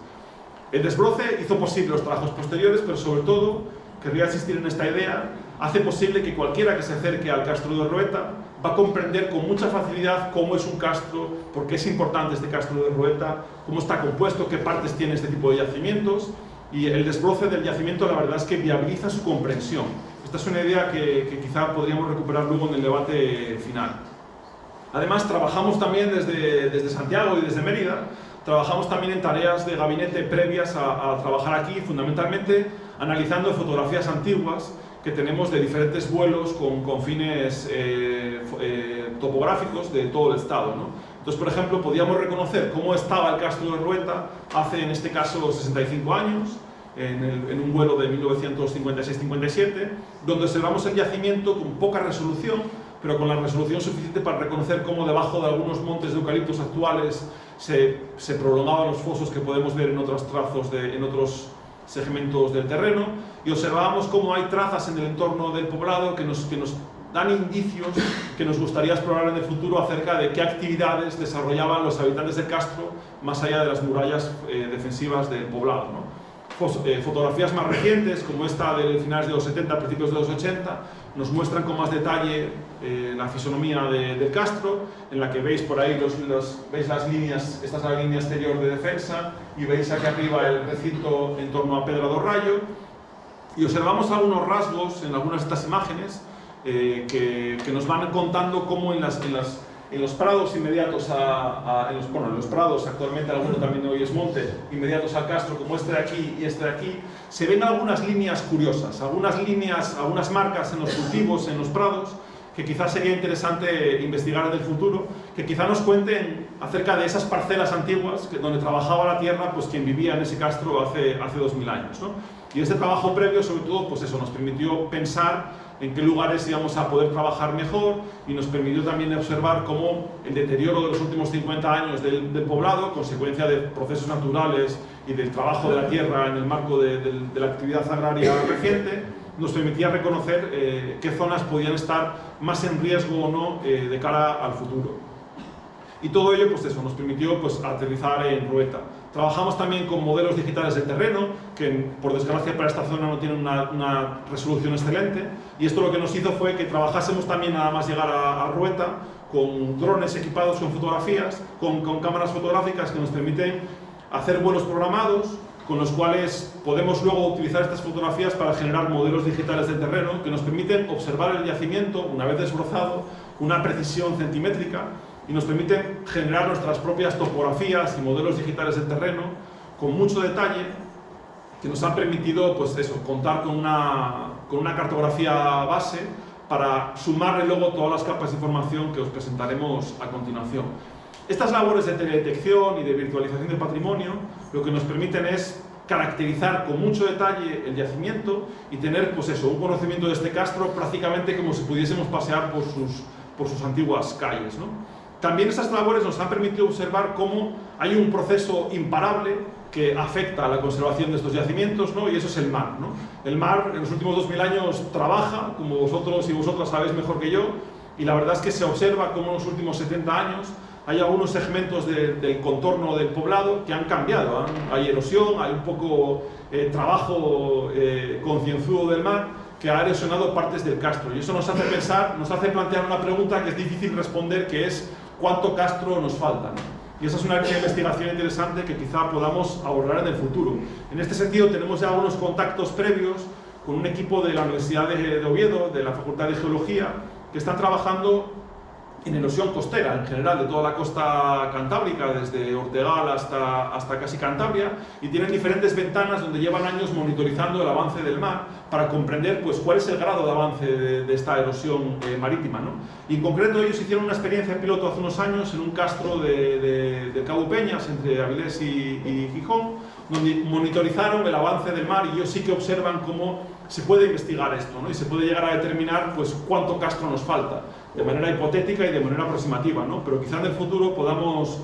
Speaker 2: El desbroce hizo posible los trabajos posteriores, pero sobre todo, querría insistir en esta idea, hace posible que cualquiera que se acerque al castro de Rueta va a comprender con mucha facilidad cómo es un castro, por qué es importante este castro de Rueta, cómo está compuesto, qué partes tiene este tipo de yacimientos, y el desbroce del yacimiento la verdad es que viabiliza su comprensión. Esta es una idea que quizá podríamos recuperar luego en el debate final. Además, trabajamos también desde Santiago y desde Mérida, trabajamos también en tareas de gabinete previas a trabajar aquí, fundamentalmente analizando fotografías antiguas que tenemos de diferentes vuelos con fines topográficos de todo el estado, ¿no? Entonces, por ejemplo, podíamos reconocer cómo estaba el castro de Rueta hace, en este caso, 65 años, en un vuelo de 1956-57, donde observamos el yacimiento con poca resolución, pero con la resolución suficiente para reconocer cómo debajo de algunos montes de eucaliptos actuales se prolongaban los fosos que podemos ver en otros trazos, en otros segmentos del terreno, y observábamos cómo hay trazas en el entorno del poblado que nos dan indicios que nos gustaría explorar en el futuro acerca de qué actividades desarrollaban los habitantes del castro más allá de las murallas defensivas del poblado, ¿no? Fotografías más recientes, como esta de finales de los 70, principios de los 80, nos muestran con más detalle la fisonomía del castro, en la que veis por ahí veis las líneas, esta es la línea exterior de defensa, y veis aquí arriba el recinto en torno a Pedra do Rayo, y observamos algunos rasgos en algunas de estas imágenes que nos van contando cómo en los prados inmediatos en los prados, actualmente alguno también hoy es monte, inmediatos al castro, como este de aquí y este de aquí, se ven algunas líneas curiosas, algunas marcas en los cultivos, en los prados, que quizás sería interesante investigar en el futuro, que quizá nos cuenten acerca de esas parcelas antiguas donde trabajaba la tierra pues quien vivía en ese castro hace 2000 años, ¿no? Y este trabajo previo, sobre todo, pues eso, nos permitió pensar en qué lugares íbamos a poder trabajar mejor, y nos permitió también observar cómo el deterioro de los últimos 50 años del poblado, consecuencia de procesos naturales y del trabajo de la tierra en el marco de la actividad agraria reciente, nos permitía reconocer qué zonas podían estar más en riesgo o no de cara al futuro. y todo ello pues eso, nos permitió pues, aterrizar en Rueta. Trabajamos también con modelos digitales del terreno, que por desgracia para esta zona no tienen una resolución excelente, y esto lo que nos hizo fue que trabajásemos también nada más llegar a Rueta con drones equipados con fotografías, con cámaras fotográficas que nos permiten hacer vuelos programados, con los cuales podemos luego utilizar estas fotografías para generar modelos digitales del terreno que nos permiten observar el yacimiento una vez desbrozado, con una precisión centimétrica, y nos permiten generar nuestras propias topografías y modelos digitales del terreno con mucho detalle, que nos han permitido pues eso, contar con una cartografía base para sumarle luego todas las capas de información que os presentaremos a continuación. Estas labores de teledetección y de virtualización del patrimonio lo que nos permiten es caracterizar con mucho detalle el yacimiento y tener pues eso, un conocimiento de este castro prácticamente como si pudiésemos pasear por sus antiguas calles, ¿no? También estas labores nos han permitido observar cómo hay un proceso imparable que afecta a la conservación de estos yacimientos, ¿no? Y eso es el mar, ¿no? El mar en los últimos 2000 años trabaja, como vosotros y vosotras sabéis mejor que yo, y la verdad es que se observa cómo en los últimos 70 años hay algunos segmentos del contorno del poblado que han cambiado, ¿eh? Hay erosión, hay un poco trabajo concienzudo del mar que ha erosionado partes del castro, y eso nos hace pensar, nos hace plantear una pregunta que es difícil responder, que es ¿cuánto castro nos falta?, ¿no? Y esa es una línea de investigación interesante que quizá podamos abordar en el futuro. En este sentido tenemos ya algunos contactos previos con un equipo de la Universidad de Oviedo, de la Facultad de Geología, que están trabajando en erosión costera, en general, de toda la costa cantábrica, desde Ortegal hasta casi Cantabria, y tienen diferentes ventanas donde llevan años monitorizando el avance del mar para comprender pues, cuál es el grado de avance de esta erosión marítima, ¿no? Y en concreto ellos hicieron una experiencia piloto hace unos años en un castro de Cabo Peñas, entre Avilés y Gijón, donde monitorizaron el avance del mar, y ellos sí que observan cómo se puede investigar esto, ¿no? Y se puede llegar a determinar pues, cuánto castro nos falta, de manera hipotética y de manera aproximativa, ¿no? Pero quizá en el futuro podamos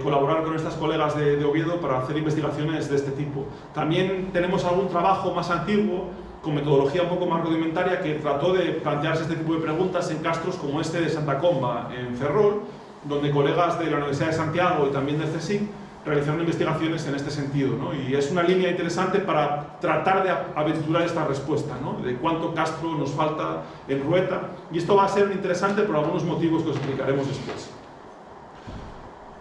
Speaker 2: colaborar con estas colegas de Oviedo para hacer investigaciones de este tipo. También tenemos algún trabajo más antiguo, con metodología un poco más rudimentaria, que trató de plantearse este tipo de preguntas en castros como este de Santa Comba, en Ferrol, donde colegas de la Universidad de Santiago y también del CSIC realizaron investigaciones en este sentido, ¿no? Y es una línea interesante para tratar de aventurar esta respuesta, ¿no? De cuánto castro nos falta en Rueta, y esto va a ser interesante por algunos motivos que os explicaremos después.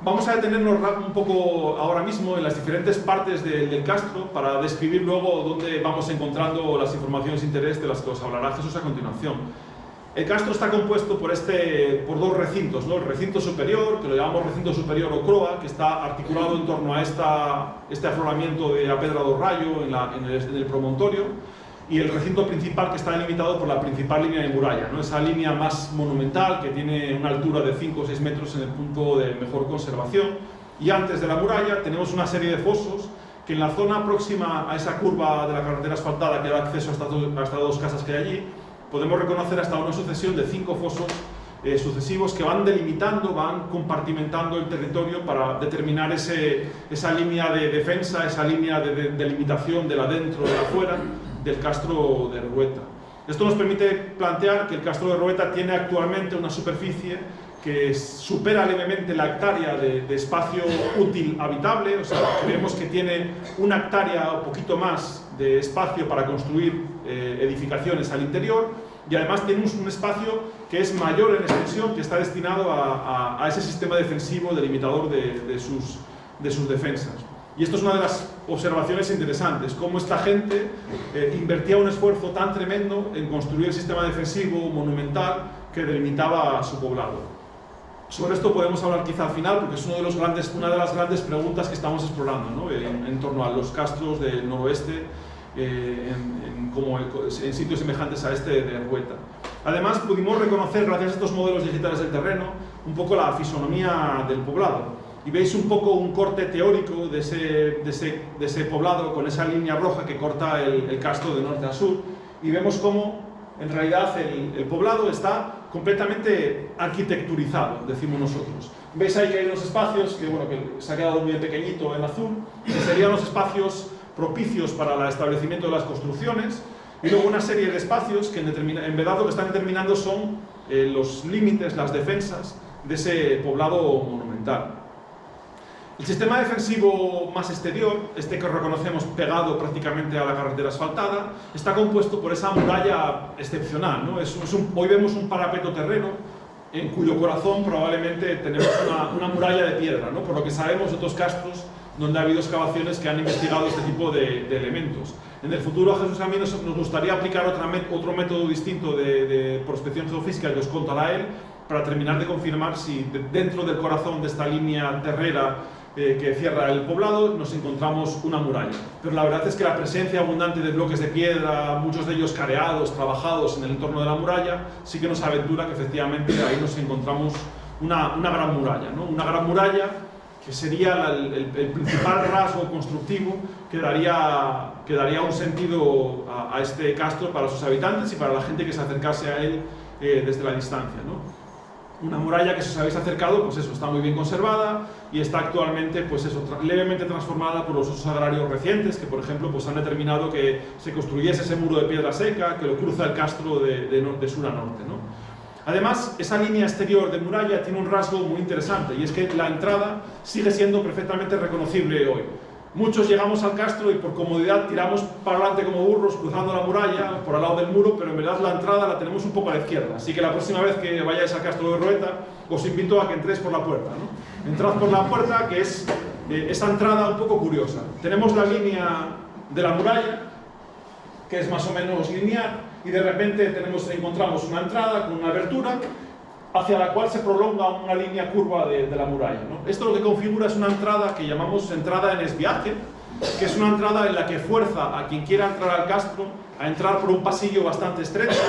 Speaker 2: Vamos a detenernos un poco ahora mismo en las diferentes partes del castro para describir luego dónde vamos encontrando las informaciones de interés de las que os hablará Jesús a continuación. El castro está compuesto por dos recintos, ¿no? El recinto superior, que lo llamamos recinto superior o croa, que está articulado en torno a este afloramiento de Apedra do Rayo en el promontorio, y el recinto principal, que está delimitado por la principal línea de muralla, ¿no? Esa línea más monumental que tiene una altura de 5 o 6 metros en el punto de mejor conservación. Y antes de la muralla tenemos una serie de fosos que en la zona próxima a esa curva de la carretera asfaltada que da acceso a estas dos casas que hay allí, podemos reconocer hasta una sucesión de 5 fosos sucesivos que van delimitando, van compartimentando el territorio para determinar esa línea de defensa, esa línea de delimitación del adentro y del afuera del castro de Rueta. Esto nos permite plantear que el castro de Rueta tiene actualmente una superficie que supera levemente la hectárea de espacio útil habitable, o sea, creemos que tiene una hectárea o poquito más de espacio para construir edificaciones al interior, y además tiene un espacio que es mayor en extensión, que está destinado a ese sistema defensivo delimitador de sus defensas. Y esto es una de las observaciones interesantes, cómo esta gente invertía un esfuerzo tan tremendo en construir el sistema defensivo monumental que delimitaba su poblado. Sobre esto podemos hablar quizá al final, porque es una de las grandes preguntas que estamos explorando, ¿no? en torno a los castros del noroeste, en sitios semejantes a este de Rueta. Además, pudimos reconocer, gracias a estos modelos digitales del terreno, un poco la fisonomía del poblado. Y veis un poco un corte teórico de ese poblado, con esa línea roja que corta el castro de norte a sur, y vemos cómo en realidad el poblado está completamente arquitecturizado, decimos nosotros. Veis ahí que hay unos espacios que se ha quedado muy pequeñito en azul, que serían los espacios propicios para el establecimiento de las construcciones, y luego una serie de espacios que en verdad lo que están determinando son los límites, las defensas de ese poblado monumental. El sistema defensivo más exterior, este que reconocemos pegado prácticamente a la carretera asfaltada, está compuesto por esa muralla excepcional, ¿no? Hoy vemos un parapeto terreno en cuyo corazón probablemente tenemos una muralla de piedra, ¿no? Por lo que sabemos de otros castros donde ha habido excavaciones que han investigado este tipo de elementos. En el futuro, a Jesús y a mí nos gustaría aplicar otro método distinto de prospección geofísica que os contará él, para terminar de confirmar si dentro del corazón de esta línea terrera que cierra el poblado nos encontramos una muralla. Pero la verdad es que la presencia abundante de bloques de piedra, muchos de ellos careados, trabajados en el entorno de la muralla, sí que nos aventura que efectivamente ahí nos encontramos una gran muralla, ¿no? Una gran muralla que sería el principal rasgo constructivo que daría un sentido a este castro para sus habitantes y para la gente que se acercase a él desde la distancia, ¿no? Una muralla que, si os habéis acercado, pues eso, está muy bien conservada y está actualmente, pues eso, levemente transformada por los usos agrarios recientes, que por ejemplo pues han determinado que se construyese ese muro de piedra seca que lo cruza el castro de sur a norte, ¿no? Además, esa línea exterior de muralla tiene un rasgo muy interesante, y es que la entrada sigue siendo perfectamente reconocible hoy. Muchos llegamos al castro y por comodidad tiramos para adelante como burros cruzando la muralla por al lado del muro, pero en verdad la entrada la tenemos un poco a la izquierda. Así que la próxima vez que vayáis al castro de Roeta os invito a que entréis por la puerta, ¿no? Entrad por la puerta, que es esta entrada un poco curiosa. Tenemos la línea de la muralla, que es más o menos lineal, y de repente encontramos una entrada con una abertura hacia la cual se prolonga una línea curva de la muralla, ¿no? Esto lo que configura es una entrada que llamamos entrada en esviaje, que es una entrada en la que fuerza a quien quiera entrar al castro a entrar por un pasillo bastante estrecho,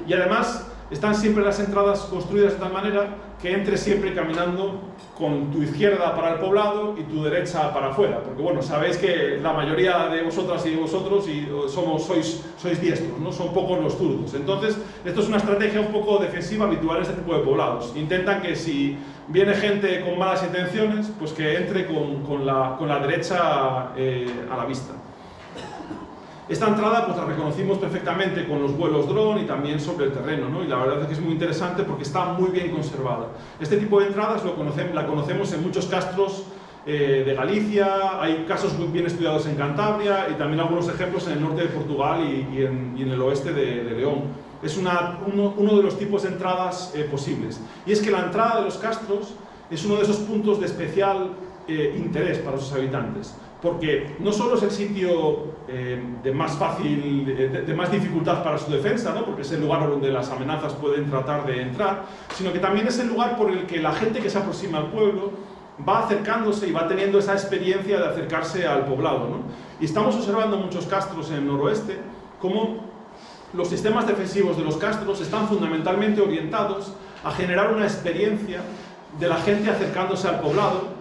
Speaker 2: y además están siempre las entradas construidas de tal manera que entres siempre caminando con tu izquierda para el poblado y tu derecha para afuera, porque bueno, sabéis que la mayoría de vosotras y de vosotros sois diestros, ¿no? Son pocos los zurdos. Entonces, esto es una estrategia un poco defensiva habitual en este tipo de poblados. Intentan que si viene gente con malas intenciones, pues que entre con la derecha a la vista. Esta entrada pues la reconocimos perfectamente con los vuelos dron y también sobre el terreno, ¿no? Y la verdad es que es muy interesante porque está muy bien conservada. Este tipo de entradas la conocemos en muchos castros de Galicia, hay casos muy bien estudiados en Cantabria y también algunos ejemplos en el norte de Portugal y en el oeste de León. Es uno de los tipos de entradas posibles. Y es que la entrada de los castros es uno de esos puntos de especial interés para sus habitantes, porque no solo es el sitio de más dificultad para su defensa, ¿no? Porque es el lugar donde las amenazas pueden tratar de entrar, sino que también es el lugar por el que la gente que se aproxima al pueblo va acercándose y va teniendo esa experiencia de acercarse al poblado, ¿no? Y estamos observando muchos castros en el noroeste cómo los sistemas defensivos de los castros están fundamentalmente orientados a generar una experiencia de la gente acercándose al poblado,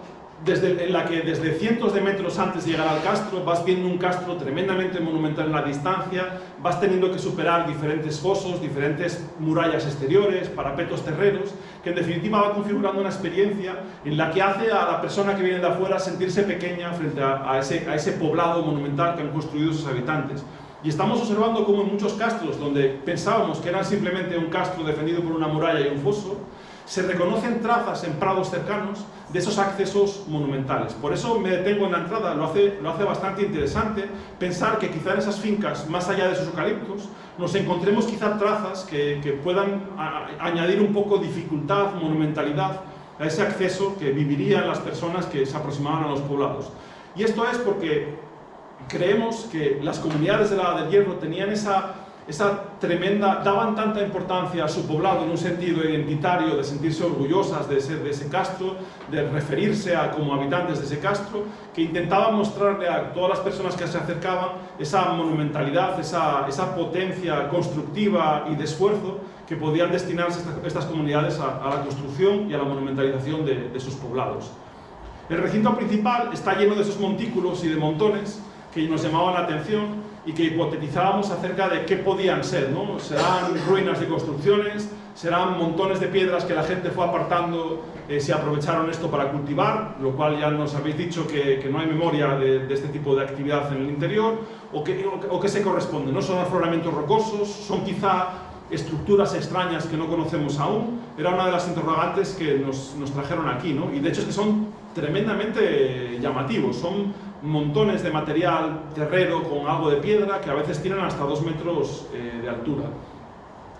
Speaker 2: en la que desde cientos de metros antes de llegar al castro vas viendo un castro tremendamente monumental en la distancia, vas teniendo que superar diferentes fosos, diferentes murallas exteriores, parapetos terrenos, que en definitiva va configurando una experiencia en la que hace a la persona que viene de afuera sentirse pequeña frente a ese poblado monumental que han construido sus habitantes. Y estamos observando cómo en muchos castros donde pensábamos que eran simplemente un castro defendido por una muralla y un foso, se reconocen trazas en prados cercanos de esos accesos monumentales. Por eso me detengo en la entrada, lo hace bastante interesante pensar que quizá en esas fincas, más allá de sus eucaliptos, nos encontremos quizá trazas que puedan añadir un poco dificultad, monumentalidad a ese acceso que vivirían las personas que se aproximaban a los poblados. Y esto es porque creemos que las comunidades de la Edad del Hierro tenían daban tanta importancia a su poblado en un sentido identitario, de sentirse orgullosas de ser de ese castro, de referirse como habitantes de ese castro, que intentaban mostrarle a todas las personas que se acercaban esa monumentalidad, esa potencia constructiva y de esfuerzo que podían destinarse estas comunidades a la construcción y a la monumentalización de sus poblados. El recinto principal está lleno de esos montículos y de montones que nos llamaban la atención y que hipotetizábamos acerca de qué podían ser, ¿no? Serán ruinas de construcciones, serán montones de piedras que la gente fue apartando si aprovecharon esto para cultivar, lo cual ya nos habéis dicho que no hay memoria de este tipo de actividad en el interior, o que se corresponden, ¿no? Son afloramientos rocosos, son quizá estructuras extrañas que no conocemos aún, era una de las interrogantes que nos trajeron aquí, ¿no? Y de hecho es que son tremendamente llamativos, son montones de material terrero con algo de piedra que a veces tienen hasta 2 metros de altura.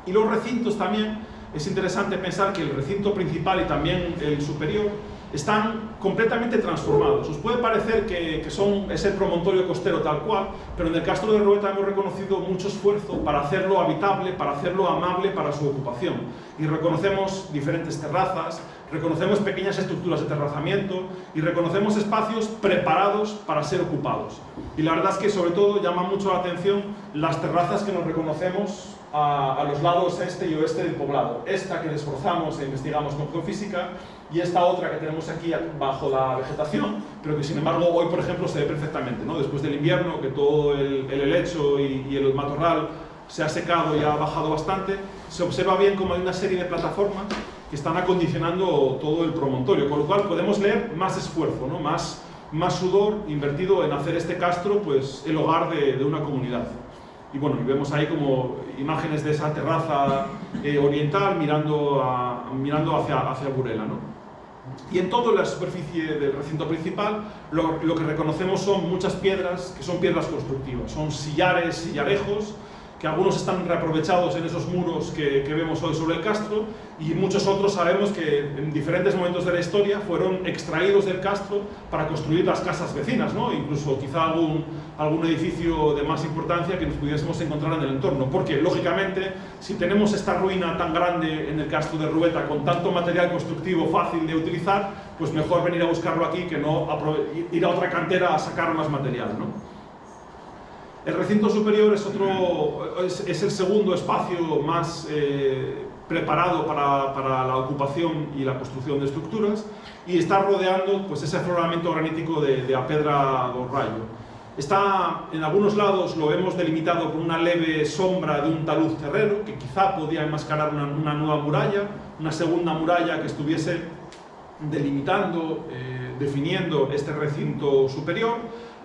Speaker 2: Y los recintos también, es interesante pensar que el recinto principal y también el superior están completamente transformados. Os puede parecer que es el promontorio costero tal cual, pero en el Castro de Rueta hemos reconocido mucho esfuerzo para hacerlo habitable, para hacerlo amable para su ocupación. Y reconocemos diferentes terrazas, reconocemos pequeñas estructuras de terrazamiento y reconocemos espacios preparados para ser ocupados. Y la verdad es que sobre todo llama mucho la atención las terrazas que nos reconocemos a los lados este y oeste del poblado. Esta que esforzamos e investigamos con geofísica y esta otra que tenemos aquí bajo la vegetación, pero que sin embargo hoy, por ejemplo, se ve perfectamente, ¿no? Después del invierno, que todo el helecho y el matorral se ha secado y ha bajado bastante, se observa bien como hay una serie de plataformas que están acondicionando todo el promontorio, con lo cual podemos leer más esfuerzo, ¿no? más sudor invertido en hacer este castro pues, el hogar de una comunidad. Y bueno, vemos ahí como imágenes de esa terraza oriental mirando hacia Burela, ¿no? Y en toda la superficie del recinto principal lo que reconocemos son muchas piedras que son piedras constructivas, son sillares, sillarejos, que algunos están reaprovechados en esos muros que vemos hoy sobre el castro y muchos otros sabemos que en diferentes momentos de la historia fueron extraídos del castro para construir las casas vecinas, ¿no? Incluso quizá algún edificio de más importancia que nos pudiésemos encontrar en el entorno, porque lógicamente si tenemos esta ruina tan grande en el Castro de Rueta con tanto material constructivo fácil de utilizar, pues mejor venir a buscarlo aquí que no ir a otra cantera a sacar más material, ¿no? El recinto superior es el segundo espacio más preparado para la ocupación y la construcción de estructuras y está rodeando pues, ese afloramiento granítico de a Pedra do Raio. En algunos lados lo hemos delimitado con una leve sombra de un talud terrero que quizá podía enmascarar una nueva muralla, una segunda muralla que estuviese delimitando, definiendo este recinto superior.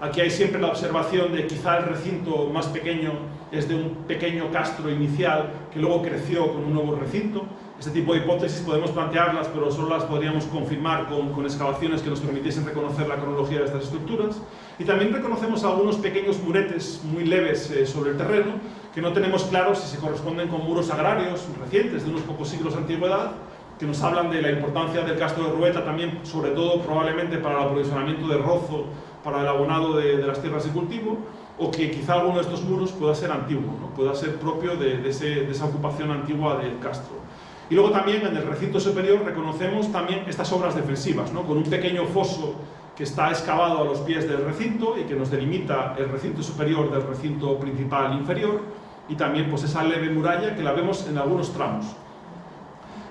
Speaker 2: Aquí hay siempre la observación de quizá el recinto más pequeño es de un pequeño castro inicial que luego creció con un nuevo recinto. Este tipo de hipótesis podemos plantearlas, pero solo las podríamos confirmar con excavaciones que nos permitiesen reconocer la cronología de estas estructuras. Y también reconocemos algunos pequeños muretes muy leves sobre el terreno, que no tenemos claro si se corresponden con muros agrarios recientes de unos pocos siglos de antigüedad, que nos hablan de la importancia del Castro de Rueta también, sobre todo probablemente para el aprovisionamiento de rozo, para el abonado de las tierras de cultivo, o que quizá alguno de estos muros pueda ser antiguo, ¿no? Pueda ser propio de esa ocupación antigua del castro. Y luego también en el recinto superior reconocemos también estas obras defensivas, ¿no? Con un pequeño foso que está excavado a los pies del recinto y que nos delimita el recinto superior del recinto principal inferior, y también pues, esa leve muralla que la vemos en algunos tramos.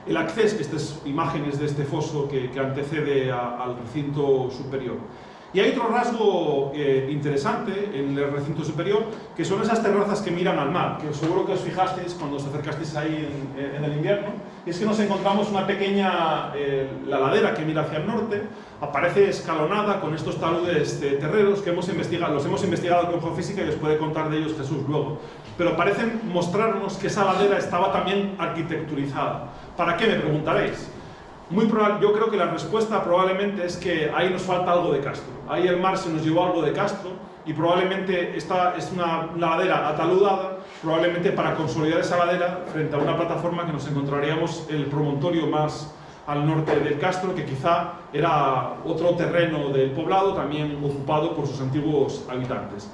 Speaker 2: El acceso, estas imágenes de este foso que antecede al recinto superior. Y hay otro rasgo interesante en el recinto superior, que son esas terrazas que miran al mar, que seguro que os fijasteis cuando os acercasteis ahí en el invierno, y es que nos encontramos una pequeña, la ladera que mira hacia el norte, aparece escalonada con estos taludes terreros que los hemos investigado con geofísica y os puede contar de ellos Jesús luego, pero parecen mostrarnos que esa ladera estaba también arquitecturizada. ¿Para qué, me preguntaréis? Yo creo que la respuesta probablemente es que ahí nos falta algo de castro. Ahí el mar se nos llevó algo de castro y probablemente esta es una ladera ataludada, probablemente para consolidar esa ladera frente a una plataforma que nos encontraríamos el promontorio más al norte del castro, que quizá era otro terreno del poblado también ocupado por sus antiguos habitantes.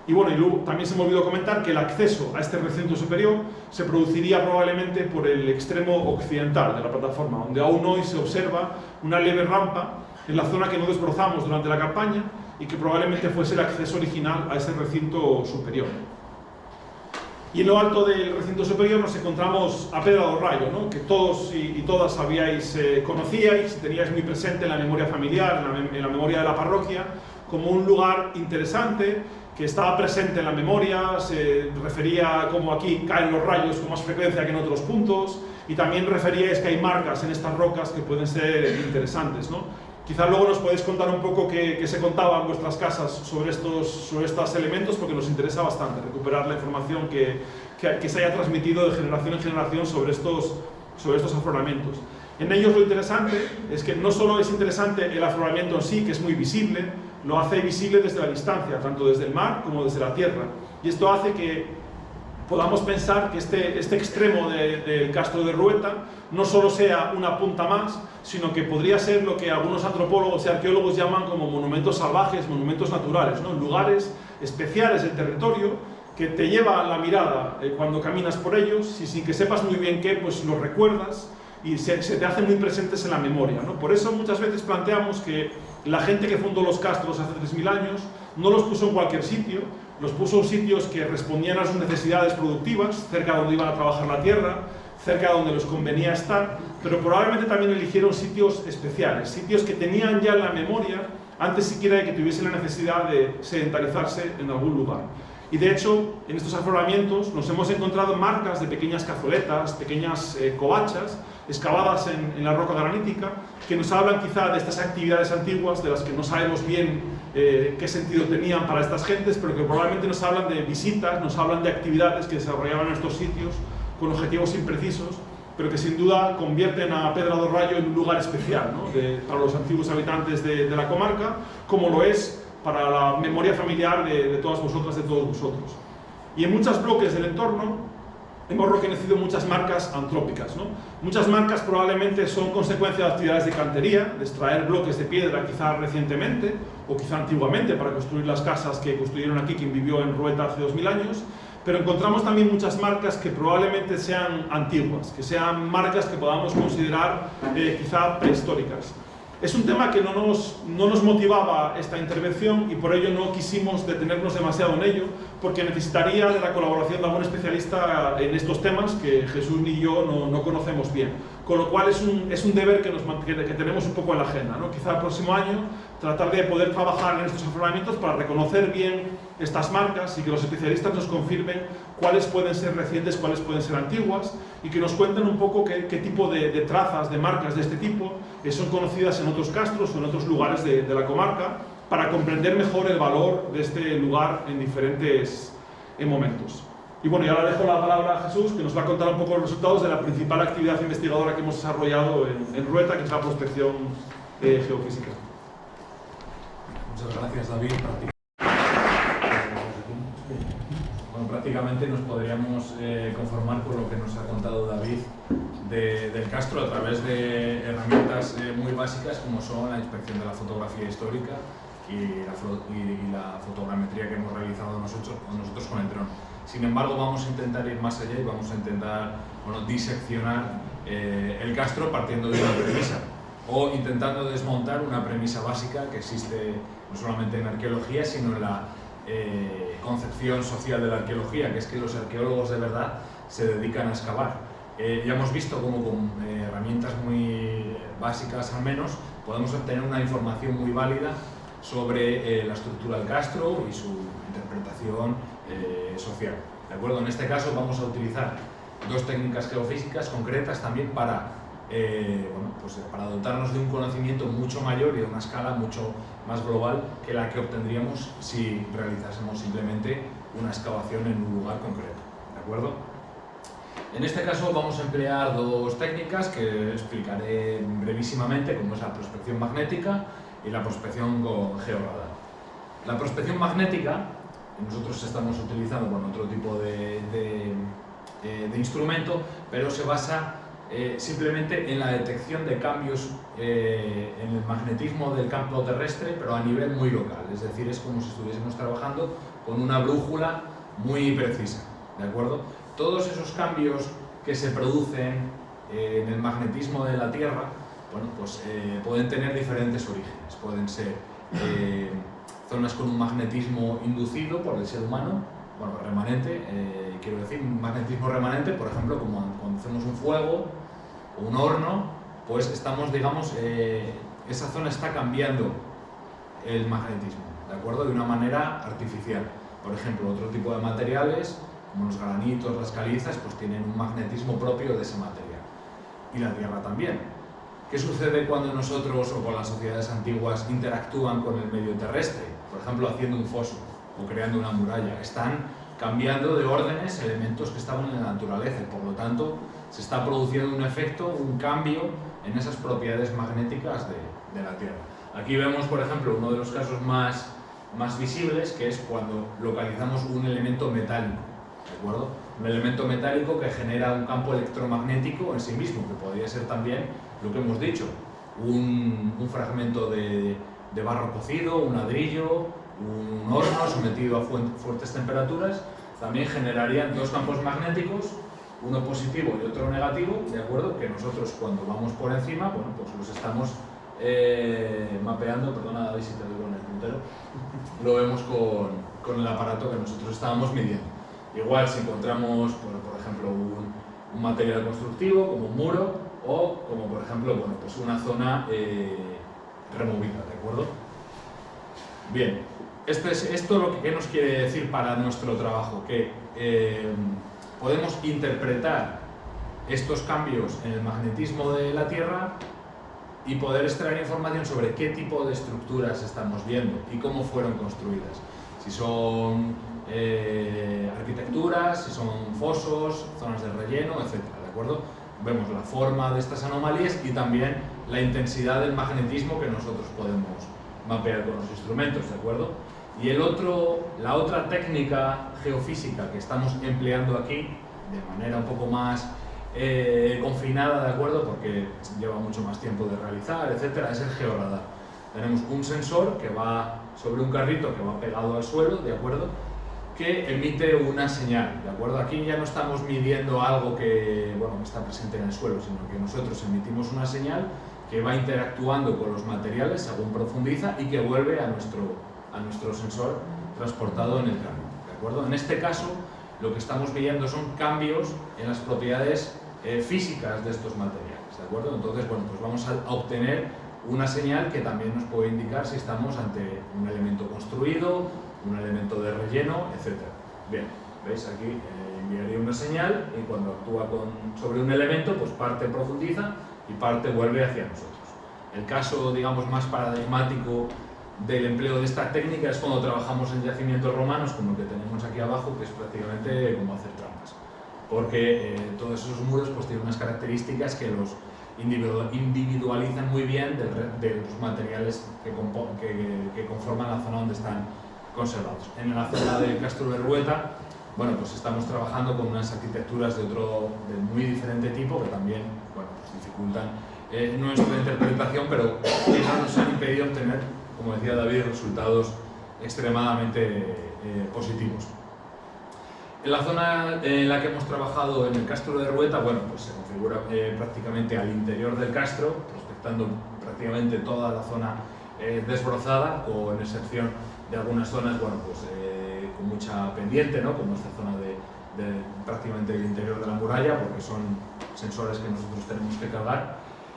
Speaker 2: Y bueno, y luego también se me olvidó comentar que el acceso a este recinto superior se produciría probablemente por el extremo occidental de la plataforma, donde aún hoy se observa una leve rampa en la zona que no desbrozamos durante la campaña y que probablemente fuese el acceso original a ese recinto superior. Y en lo alto del recinto superior nos encontramos a Pedra do Raio, ¿no? Que todos y todas conocíais, teníais muy presente en la memoria familiar, en la memoria de la parroquia, como un lugar interesante, que estaba presente en la memoria, se refería a cómo aquí caen los rayos con más frecuencia que en otros puntos, y también referíais que hay marcas en estas rocas que pueden ser interesantes, ¿no? Quizá luego nos podéis contar un poco qué se contaba en vuestras casas sobre estos elementos, porque nos interesa bastante recuperar la información que se haya transmitido de generación en generación sobre estos afloramientos. En ellos lo interesante es que no solo es interesante el afloramiento en sí, que es muy visible, lo hace visible desde la distancia, tanto desde el mar como desde la tierra. Y esto hace que podamos pensar que este extremo del Castro de Rueta no solo sea una punta más, sino que podría ser lo que algunos antropólogos y arqueólogos llaman como monumentos salvajes, monumentos naturales, ¿no? Lugares especiales del territorio que te lleva la mirada cuando caminas por ellos y sin que sepas muy bien qué, pues los recuerdas y se te hacen muy presentes en la memoria, ¿no? Por eso muchas veces planteamos que la gente que fundó los castros hace 3000 años no los puso en cualquier sitio, los puso en sitios que respondían a sus necesidades productivas, cerca de donde iban a trabajar la tierra, cerca de donde les convenía estar, pero probablemente también eligieron sitios especiales, sitios que tenían ya en la memoria antes siquiera de que tuviesen la necesidad de sedentarizarse en algún lugar. Y de hecho, en estos afloramientos nos hemos encontrado marcas de pequeñas cazoletas, pequeñas covachas, excavadas en la roca granítica, que nos hablan quizá de estas actividades antiguas, de las que no sabemos bien qué sentido tenían para estas gentes, pero que probablemente nos hablan de visitas, nos hablan de actividades que desarrollaban en estos sitios con objetivos imprecisos, pero que sin duda convierten a Pedra do Raio en un lugar especial, ¿no? Para los antiguos habitantes de la comarca, como lo es para la memoria familiar de todas vosotras, de todos vosotros. Y en muchos bloques del entorno hemos reconocido muchas marcas antrópicas, ¿no? Muchas marcas probablemente son consecuencia de actividades de cantería, de extraer bloques de piedra quizá recientemente o quizá antiguamente para construir las casas que construyeron aquí quien vivió en Rueta hace 2000 años, pero encontramos también muchas marcas que probablemente sean antiguas, que sean marcas que podamos considerar quizá prehistóricas. Es un tema que no nos motivaba esta intervención y por ello no quisimos detenernos demasiado en ello, porque necesitaría de la colaboración de algún especialista en estos temas que Jesús ni yo no conocemos bien. Con lo cual es un deber que tenemos un poco en la agenda, ¿no? Quizá el próximo año tratar de poder trabajar en estos afloramientos para reconocer bien estas marcas y que los especialistas nos confirmen cuáles pueden ser recientes, cuáles pueden ser antiguas y que nos cuenten un poco qué tipo de trazas, de marcas de este tipo son conocidas en otros castros o en otros lugares de la comarca para comprender mejor el valor de este lugar en diferentes momentos. Y bueno, y ahora dejo la palabra a Jesús, que nos va a contar un poco los resultados de la principal actividad investigadora que hemos desarrollado en Rueta, que es la prospección geofísica.
Speaker 3: Muchas gracias, David. Bueno, prácticamente nos podríamos conformar con lo que nos ha contado David del Castro a través de herramientas muy básicas como son la inspección de la fotografía histórica y la fotogrametría que hemos realizado nosotros con el dron. Sin embargo, vamos a intentar ir más allá y vamos a intentar diseccionar el Castro partiendo de una premisa o intentando desmontar una premisa básica que existe no solamente en arqueología, sino en la concepción social de la arqueología, que es que los arqueólogos de verdad se dedican a excavar. Ya hemos visto cómo con herramientas muy básicas al menos podemos obtener una información muy válida sobre la estructura del Castro y su interpretación social. ¿De acuerdo? En este caso vamos a utilizar dos técnicas geofísicas concretas también para dotarnos de un conocimiento mucho mayor y de una escala mucho más global que la que obtendríamos si realizásemos simplemente una excavación en un lugar concreto. ¿De acuerdo? En este caso vamos a emplear dos técnicas que explicaré brevísimamente, como es la prospección magnética y la prospección con georradar. La prospección magnética, nosotros estamos utilizando otro tipo de instrumento, pero se basa simplemente en la detección de cambios en el magnetismo del campo terrestre, pero a nivel muy local, es decir, es como si estuviésemos trabajando con una brújula muy precisa, ¿de acuerdo? Todos esos cambios que se producen en el magnetismo de la Tierra, pueden tener diferentes orígenes, pueden ser zonas con un magnetismo inducido por el ser humano, remanente, quiero decir, un magnetismo remanente, por ejemplo, como cuando hacemos un fuego o un horno, pues estamos, digamos, esa zona está cambiando el magnetismo, ¿de acuerdo? De una manera artificial. Por ejemplo, otro tipo de materiales, como los granitos, las calizas, pues tienen un magnetismo propio de ese material. Y la Tierra también. ¿Qué sucede cuando nosotros o con las sociedades antiguas interactúan con el medio terrestre? Por ejemplo, haciendo un foso o creando una muralla. Están cambiando de órdenes elementos que estaban en la naturaleza y por lo tanto se está produciendo un efecto, un cambio en esas propiedades magnéticas de la Tierra. Aquí vemos, por ejemplo, uno de los casos más visibles, que es cuando localizamos un elemento metálico, ¿de acuerdo? Un elemento metálico que genera un campo electromagnético en sí mismo, que podría ser también lo que hemos dicho, un fragmento de barro cocido, un ladrillo, un horno sometido a fuertes temperaturas, también generarían dos campos magnéticos, uno positivo y otro negativo, ¿de acuerdo? Que nosotros cuando vamos por encima, bueno, pues los estamos mapeando, perdona David si te doy con el puntero, lo vemos con el aparato que nosotros estábamos midiendo. Igual si encontramos, por ejemplo, un material constructivo como un muro o como por ejemplo, bueno, pues una zona removida, ¿de acuerdo? Bien, esto lo que nos quiere decir para nuestro trabajo, que podemos interpretar estos cambios en el magnetismo de la Tierra y poder extraer información sobre qué tipo de estructuras estamos viendo y cómo fueron construidas. Si son arquitecturas, si son fosos, zonas de relleno, etc. ¿De acuerdo? Vemos la forma de estas anomalías y también la intensidad del magnetismo que nosotros podemos mapear con los instrumentos, ¿de acuerdo? Y la otra técnica geofísica que estamos empleando aquí, de manera un poco más confinada, ¿de acuerdo? Porque lleva mucho más tiempo de realizar, etcétera, es el georradar. Tenemos un sensor que va sobre un carrito que va pegado al suelo, ¿de acuerdo? Que emite una señal, ¿de acuerdo? Aquí ya no estamos midiendo algo que, bueno, está presente en el suelo, sino que nosotros emitimos una señal que va interactuando con los materiales según profundiza y que vuelve a nuestro sensor transportado en el carro, ¿de acuerdo? En este caso, lo que estamos midiendo son cambios en las propiedades físicas de estos materiales, ¿de acuerdo? Entonces, bueno, pues vamos a obtener una señal que también nos puede indicar si estamos ante un elemento construido, un elemento de relleno, etc. Bien, ¿veis? Aquí enviaría una señal y cuando actúa sobre un elemento, pues parte profundiza y parte vuelve hacia nosotros. El caso, digamos, más paradigmático del empleo de esta técnica es cuando trabajamos en yacimientos romanos, como el que tenemos aquí abajo, que es prácticamente como hacer trampas. Porque todos esos muros pues, tienen unas características que los individualizan muy bien de los materiales que conforman la zona donde están conservados. En la zona del Castro de Rueta, bueno, pues estamos trabajando con unas arquitecturas de muy diferente tipo que también, bueno, pues dificultan nuestra interpretación, pero que no nos han impedido obtener, como decía David, resultados extremadamente positivos. En la zona en la que hemos trabajado en el Castro de Rueta, bueno, pues se configura prácticamente al interior del castro, prospectando prácticamente toda la zona desbrozada, con excepción de algunas zonas, bueno, pues con mucha pendiente, ¿no? Como esta zona de prácticamente el interior de la muralla, porque son sensores que nosotros tenemos que cargar,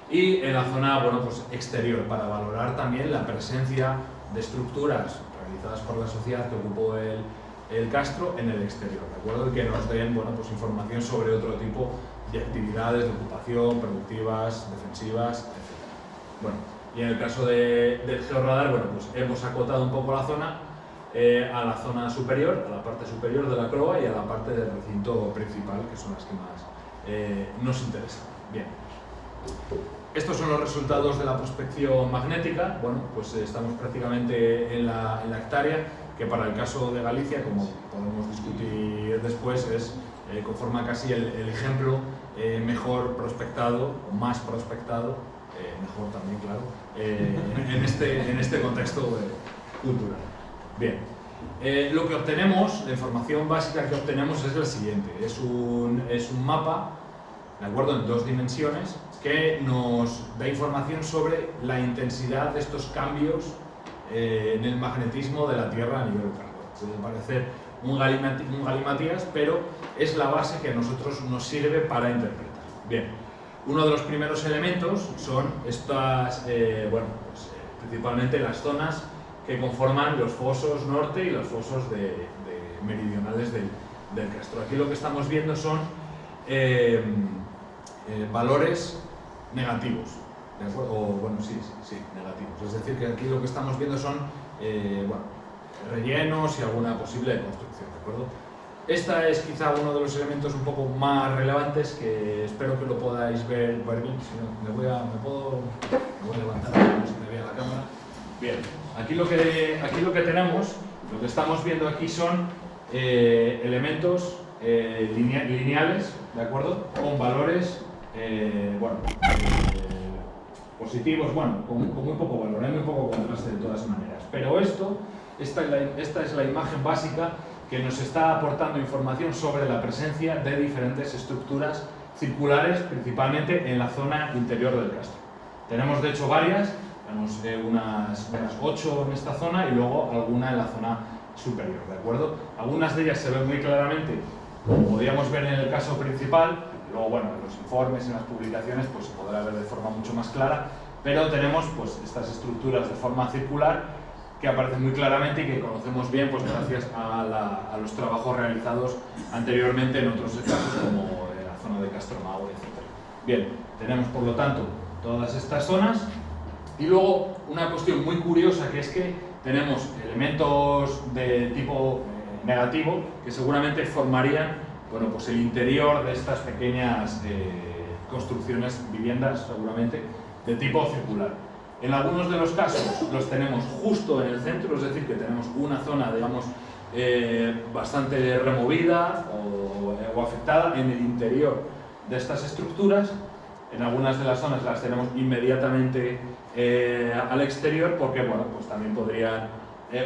Speaker 3: y en la zona, bueno, pues exterior, para valorar también la presencia de estructuras realizadas por la sociedad que ocupó el castro en el exterior, ¿de acuerdo? Y que nos den, bueno, pues información sobre otro tipo de actividades de ocupación, productivas, defensivas, etc. Bueno, y en el caso del georradar, bueno, pues hemos acotado un poco la zona a la zona superior, a la parte superior de la proa y a la parte del recinto principal, que son las que más nos interesan. Bien. Estos son los resultados de la prospección magnética. Bueno, pues estamos prácticamente en la hectárea, que para el caso de Galicia, como podemos discutir después, conforma casi el ejemplo mejor prospectado, o más prospectado, mejor también, claro, en este contexto cultural. Bien, lo que obtenemos, la información básica que obtenemos es la siguiente: es un mapa, ¿de acuerdo?, en 2 dimensiones, que nos da información sobre la intensidad de estos cambios en el magnetismo de la Tierra a nivel local. Puede parecer un galimatías, pero es la base que a nosotros nos sirve para interpretar. Bien, uno de los primeros elementos son estas, bueno, pues, principalmente las zonas que conforman los fosos norte y los fosos meridionales del castro. Aquí lo que estamos viendo son valores negativos, ¿de acuerdo? O, bueno, sí, negativos. Es decir, que aquí lo que estamos viendo son bueno, rellenos y alguna posible construcción, ¿de acuerdo? Esta es quizá uno de los elementos un poco más relevantes que espero que lo podáis ver bien. Si no, me voy a levantar para que se me vea la cámara. Bien, aquí lo que tenemos, lo que estamos viendo aquí son elementos lineales, ¿de acuerdo? Con valores positivos, bueno, con muy poco valor, hay muy poco contraste de todas maneras. Pero esta es la imagen básica que nos está aportando información sobre la presencia de diferentes estructuras circulares, principalmente en la zona interior del castro. Tenemos de hecho varias, tenemos unas 8 en esta zona y luego alguna en la zona superior, ¿de acuerdo? Algunas de ellas se ven muy claramente, como podíamos ver en el caso principal, luego bueno, en los informes, en las publicaciones, pues se podrá ver de forma mucho más clara, pero tenemos pues estas estructuras de forma circular que aparecen muy claramente y que conocemos bien pues gracias a los trabajos realizados anteriormente en otros casos como en la zona de Castromao, etc. Bien, tenemos por lo tanto todas estas zonas y luego una cuestión muy curiosa que es que tenemos elementos de tipo negativo que seguramente formarían bueno, pues el interior de estas pequeñas construcciones, viviendas seguramente, de tipo circular. En algunos de los casos los tenemos justo en el centro, es decir, que tenemos una zona, digamos, bastante removida o afectada en el interior de estas estructuras. En algunas de las zonas las tenemos inmediatamente al exterior porque, bueno, pues también podrían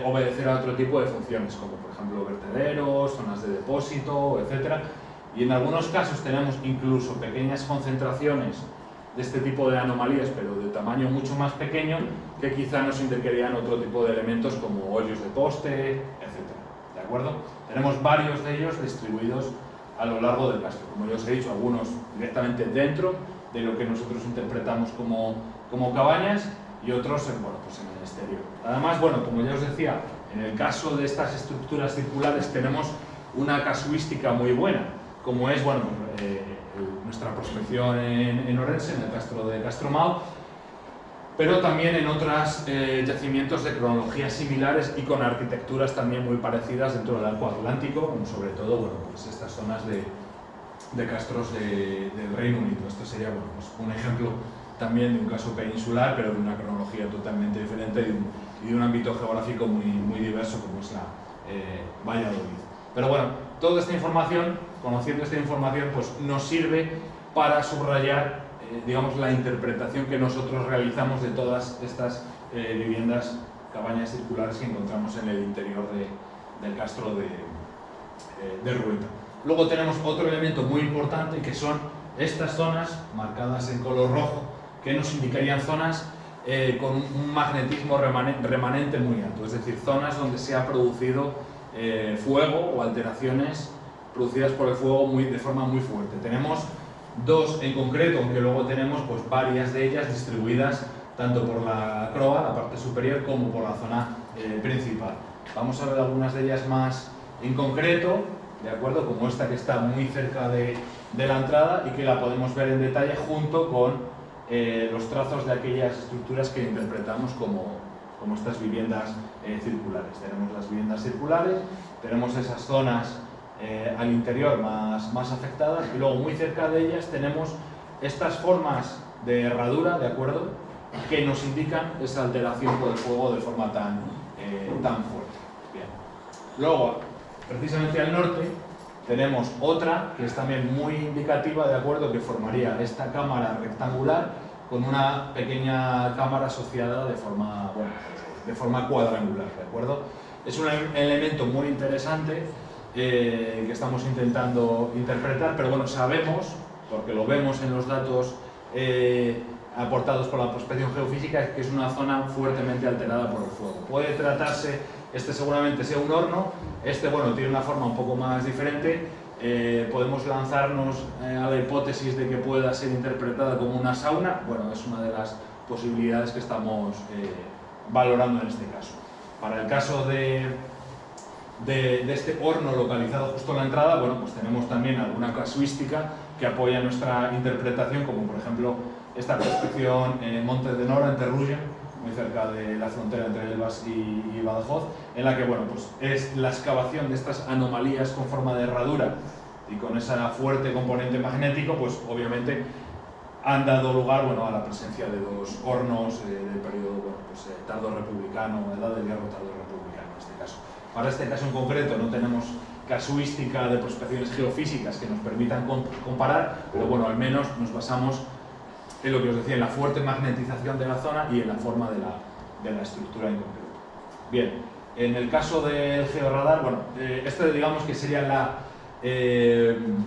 Speaker 3: obedecer a otro tipo de funciones, como por ejemplo vertederos, zonas de depósito, etc. Y en algunos casos tenemos incluso pequeñas concentraciones de este tipo de anomalías, pero de tamaño mucho más pequeño, que quizá nos indicarían otro tipo de elementos como hoyos de poste, etc. ¿De acuerdo? Tenemos varios de ellos distribuidos a lo largo del castro. Como ya os he dicho, algunos directamente dentro de lo que nosotros interpretamos como cabañas y otros bueno, pues en el exterior. Además, bueno, como ya os decía, en el caso de estas estructuras circulares tenemos una casuística muy buena, como es bueno, nuestra prospección en Orense, en el castro de Castromao, pero también en otros yacimientos de cronologías similares y con arquitecturas también muy parecidas dentro del arco atlántico, sobre todo bueno, pues estas zonas de castros del Reino Unido. Esto sería bueno, pues un ejemplo también de un caso peninsular, pero de una cronología totalmente diferente y de un ámbito geográfico muy diverso como es la Valladolid. Pero bueno, toda esta información, conociendo esta información, pues nos sirve para subrayar, digamos, la interpretación que nosotros realizamos de todas estas viviendas, cabañas circulares que encontramos en el interior del castro de Rueta. Luego tenemos otro elemento muy importante que son estas zonas marcadas en color rojo, que nos indicarían zonas con un magnetismo remanente muy alto, es decir, zonas donde se ha producido fuego o alteraciones producidas por el fuego de forma muy fuerte. Tenemos dos en concreto, aunque luego tenemos pues, varias de ellas distribuidas tanto por la croa, la parte superior, como por la zona principal. Vamos a ver algunas de ellas más en concreto, ¿de acuerdo? Como esta que está muy cerca de la entrada y que la podemos ver en detalle junto con los trazos de aquellas estructuras que interpretamos como estas viviendas circulares. Tenemos las viviendas circulares, tenemos esas zonas al interior más afectadas y luego muy cerca de ellas tenemos estas formas de herradura, ¿de acuerdo?, que nos indican esa alteración por el fuego de forma tan fuerte. Bien. Luego, precisamente al norte, tenemos otra que es también muy indicativa, ¿de acuerdo?, que formaría esta cámara rectangular con una pequeña cámara asociada de forma cuadrangular, ¿de acuerdo? Es un elemento muy interesante que estamos intentando interpretar, pero bueno, sabemos, porque lo vemos en los datos aportados por la prospección geofísica, que es una zona fuertemente alterada por el fuego. Puede tratarse, seguramente sea un horno, bueno, tiene una forma un poco más diferente. Podemos lanzarnos a la hipótesis de que pueda ser interpretada como una sauna. Bueno, es una de las posibilidades que estamos valorando en este caso. Para el caso de este horno localizado justo en la entrada, bueno, pues tenemos también alguna casuística que apoya nuestra interpretación, como por ejemplo esta prospección Monte de Nora, en Terrullen, muy cerca de la frontera entre Elvas y Badajoz, en la que bueno, pues es la excavación de estas anomalías con forma de herradura y con ese fuerte componente magnético, pues obviamente han dado lugar, bueno, a la presencia de dos hornos del periodo, bueno, pues, tardo republicano, edad del hierro tardo republicano en este caso. Para este caso en concreto no tenemos casuística de prospecciones geofísicas que nos permitan comparar, pero bueno, al menos nos basamos en lo que os decía, en la fuerte magnetización de la zona y en la forma de la estructura en concreto. Bien, en el caso del georradar, bueno, esto digamos que sería la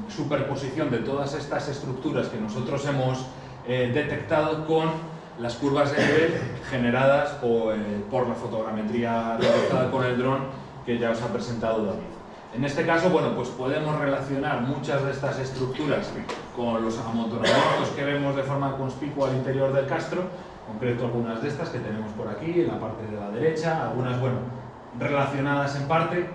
Speaker 3: superposición de todas estas estructuras que nosotros hemos detectado con las curvas de nivel generadas por la fotogrametría realizada con el dron que ya os ha presentado David. En este caso, bueno, pues podemos relacionar muchas de estas estructuras con los amontonamientos que vemos de forma conspicua al interior del castro, en concreto algunas de estas que tenemos por aquí, en la parte de la derecha, algunas, bueno, relacionadas en parte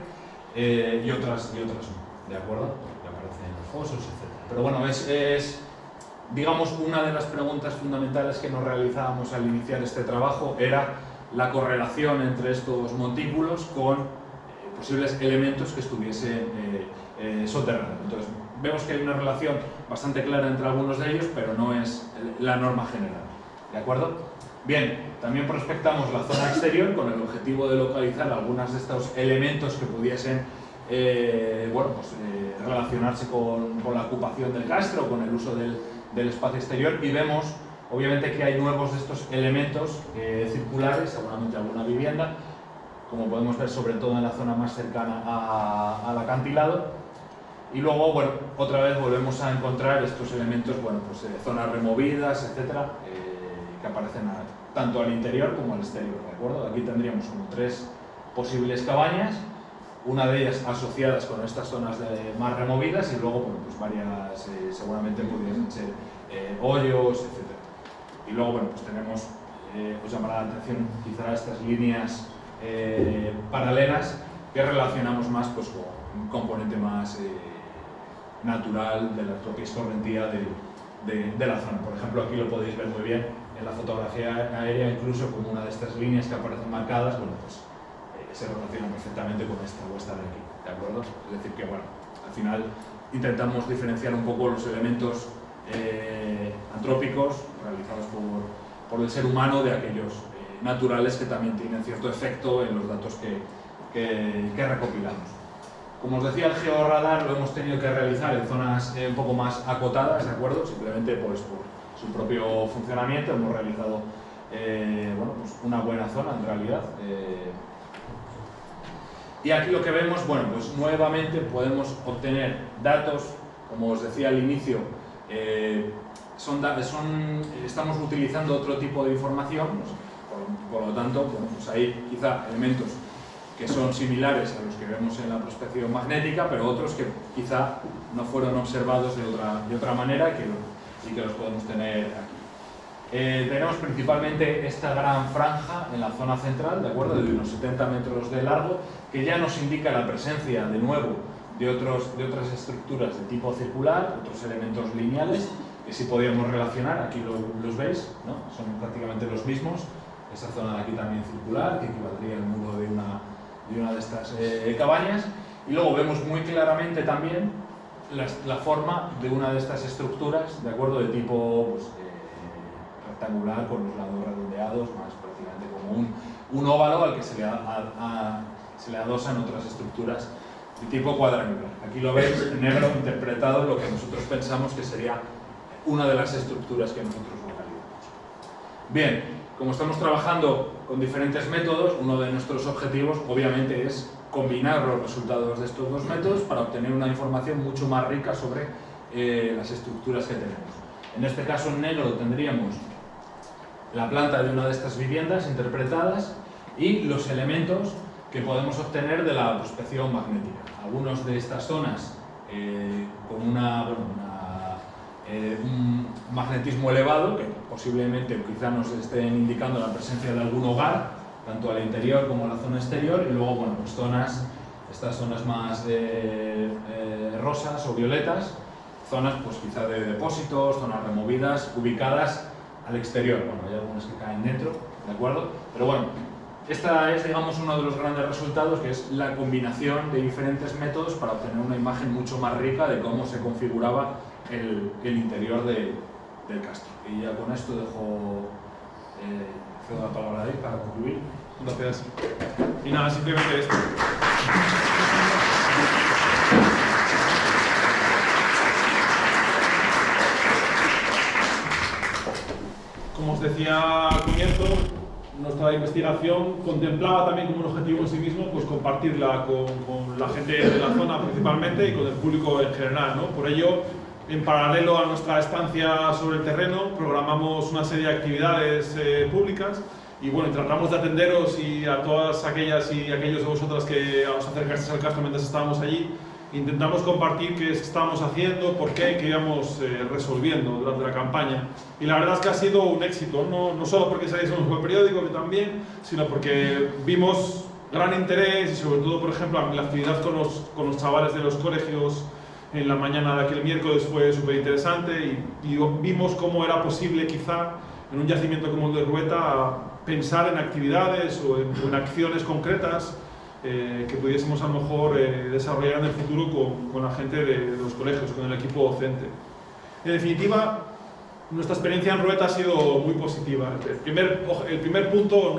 Speaker 3: y otras no, ¿de acuerdo? Que aparecen en los fosos, etc. Pero bueno, es, digamos, una de las preguntas fundamentales que nos realizábamos al iniciar este trabajo era la correlación entre estos montículos con posibles elementos que estuviesen soterrados. Entonces, vemos que hay una relación bastante clara entre algunos de ellos, pero no es la norma general. ¿De acuerdo? Bien, también prospectamos la zona exterior con el objetivo de localizar algunos de estos elementos que pudiesen bueno, pues, relacionarse con la ocupación del castro, con el uso del espacio exterior, y vemos obviamente que hay nuevos de estos elementos circulares, seguramente alguna vivienda, como podemos ver sobre todo en la zona más cercana al acantilado. Y luego, bueno, otra vez volvemos a encontrar estos elementos, bueno, pues zonas removidas, etcétera, que aparecen tanto al interior como al exterior, ¿de acuerdo? Aquí tendríamos como 3 posibles cabañas, una de ellas asociadas con estas zonas más removidas, y luego, bueno, pues varias, seguramente podrían ser hoyos, etcétera. Y luego, bueno, pues tenemos, os llamará la atención quizá estas líneas paralelas que relacionamos más, pues, con un componente más natural de la propia escorrentía de la zona. Por ejemplo, aquí lo podéis ver muy bien en la fotografía aérea, incluso como una de estas líneas que aparecen marcadas, bueno, pues se relaciona perfectamente con esta o esta de aquí, ¿de acuerdo? Es decir que, bueno, al final intentamos diferenciar un poco los elementos antrópicos realizados por el ser humano de aquellos naturales que también tienen cierto efecto en los datos que recopilamos. Como os decía, el georradar lo hemos tenido que realizar en zonas un poco más acotadas, ¿de acuerdo? Simplemente pues, por su propio funcionamiento hemos realizado bueno, pues una buena zona en realidad. Y aquí lo que vemos, bueno, pues nuevamente podemos obtener datos, como os decía al inicio, estamos utilizando otro tipo de información, por lo tanto, bueno, pues hay quizá elementos que son similares a los que vemos en la prospección magnética, pero otros que quizá no fueron observados de otra manera y que los podemos tener aquí. Tenemos principalmente esta gran franja en la zona central, ¿de acuerdo?, de unos 70 metros de largo, que ya nos indica la presencia, de nuevo, de otras estructuras de tipo circular, otros elementos lineales, que sí podíamos relacionar, aquí los veis, ¿no? Son prácticamente los mismos. Esta zona de aquí también circular, que equivaldría al muro de una de estas cabañas. Y luego vemos muy claramente también la forma de una de estas estructuras, ¿de acuerdo?, de tipo pues, rectangular, con los lados redondeados, más prácticamente como un óvalo al que se le adosan otras estructuras de tipo cuadrangular. Aquí lo veis en negro interpretado lo que nosotros pensamos que sería una de las estructuras que nosotros localizamos. Bien, como estamos trabajando con diferentes métodos, uno de nuestros objetivos obviamente es combinar los resultados de estos dos métodos para obtener una información mucho más rica sobre las estructuras que tenemos. En este caso en negro tendríamos la planta de una de estas viviendas interpretadas y los elementos que podemos obtener de la prospección magnética. Algunos de estas zonas con un magnetismo elevado, que posiblemente quizá nos estén indicando la presencia de algún hogar, tanto al interior como a la zona exterior, y luego, bueno, pues estas zonas más rosas o violetas, zonas pues quizá de depósitos, zonas removidas, ubicadas al exterior. Bueno, hay algunas que caen dentro, ¿de acuerdo? Pero bueno, esta es, digamos, uno de los grandes resultados, que es la combinación de diferentes métodos para obtener una imagen mucho más rica de cómo se configuraba el interior del castro. Y ya con esto cedo la palabra a David para concluir.
Speaker 2: Gracias. Y nada, simplemente esto. Como os decía al comienzo, nuestra investigación contemplaba también como un objetivo en sí mismo pues compartirla con la gente de la zona principalmente y con el público en general, ¿no? Por ello, en paralelo a nuestra estancia sobre el terreno, programamos una serie de actividades públicas y bueno, tratamos de atenderos y a todas aquellas y aquellos de vosotras que os acercasteis al castro mientras estábamos allí. Intentamos compartir qué estábamos haciendo, por qué, qué íbamos resolviendo durante la campaña. Y la verdad es que ha sido un éxito, no solo porque saliese en un buen periódico, que también, sino porque vimos gran interés y sobre todo, por ejemplo, la actividad con los chavales de los colegios en la mañana de aquel miércoles fue súper interesante y vimos cómo era posible quizá en un yacimiento como el de Rueta pensar en actividades o en acciones concretas que pudiésemos a lo mejor desarrollar en el futuro con la gente de los colegios, con el equipo docente. En definitiva, nuestra experiencia en Rueta ha sido muy positiva. El primer punto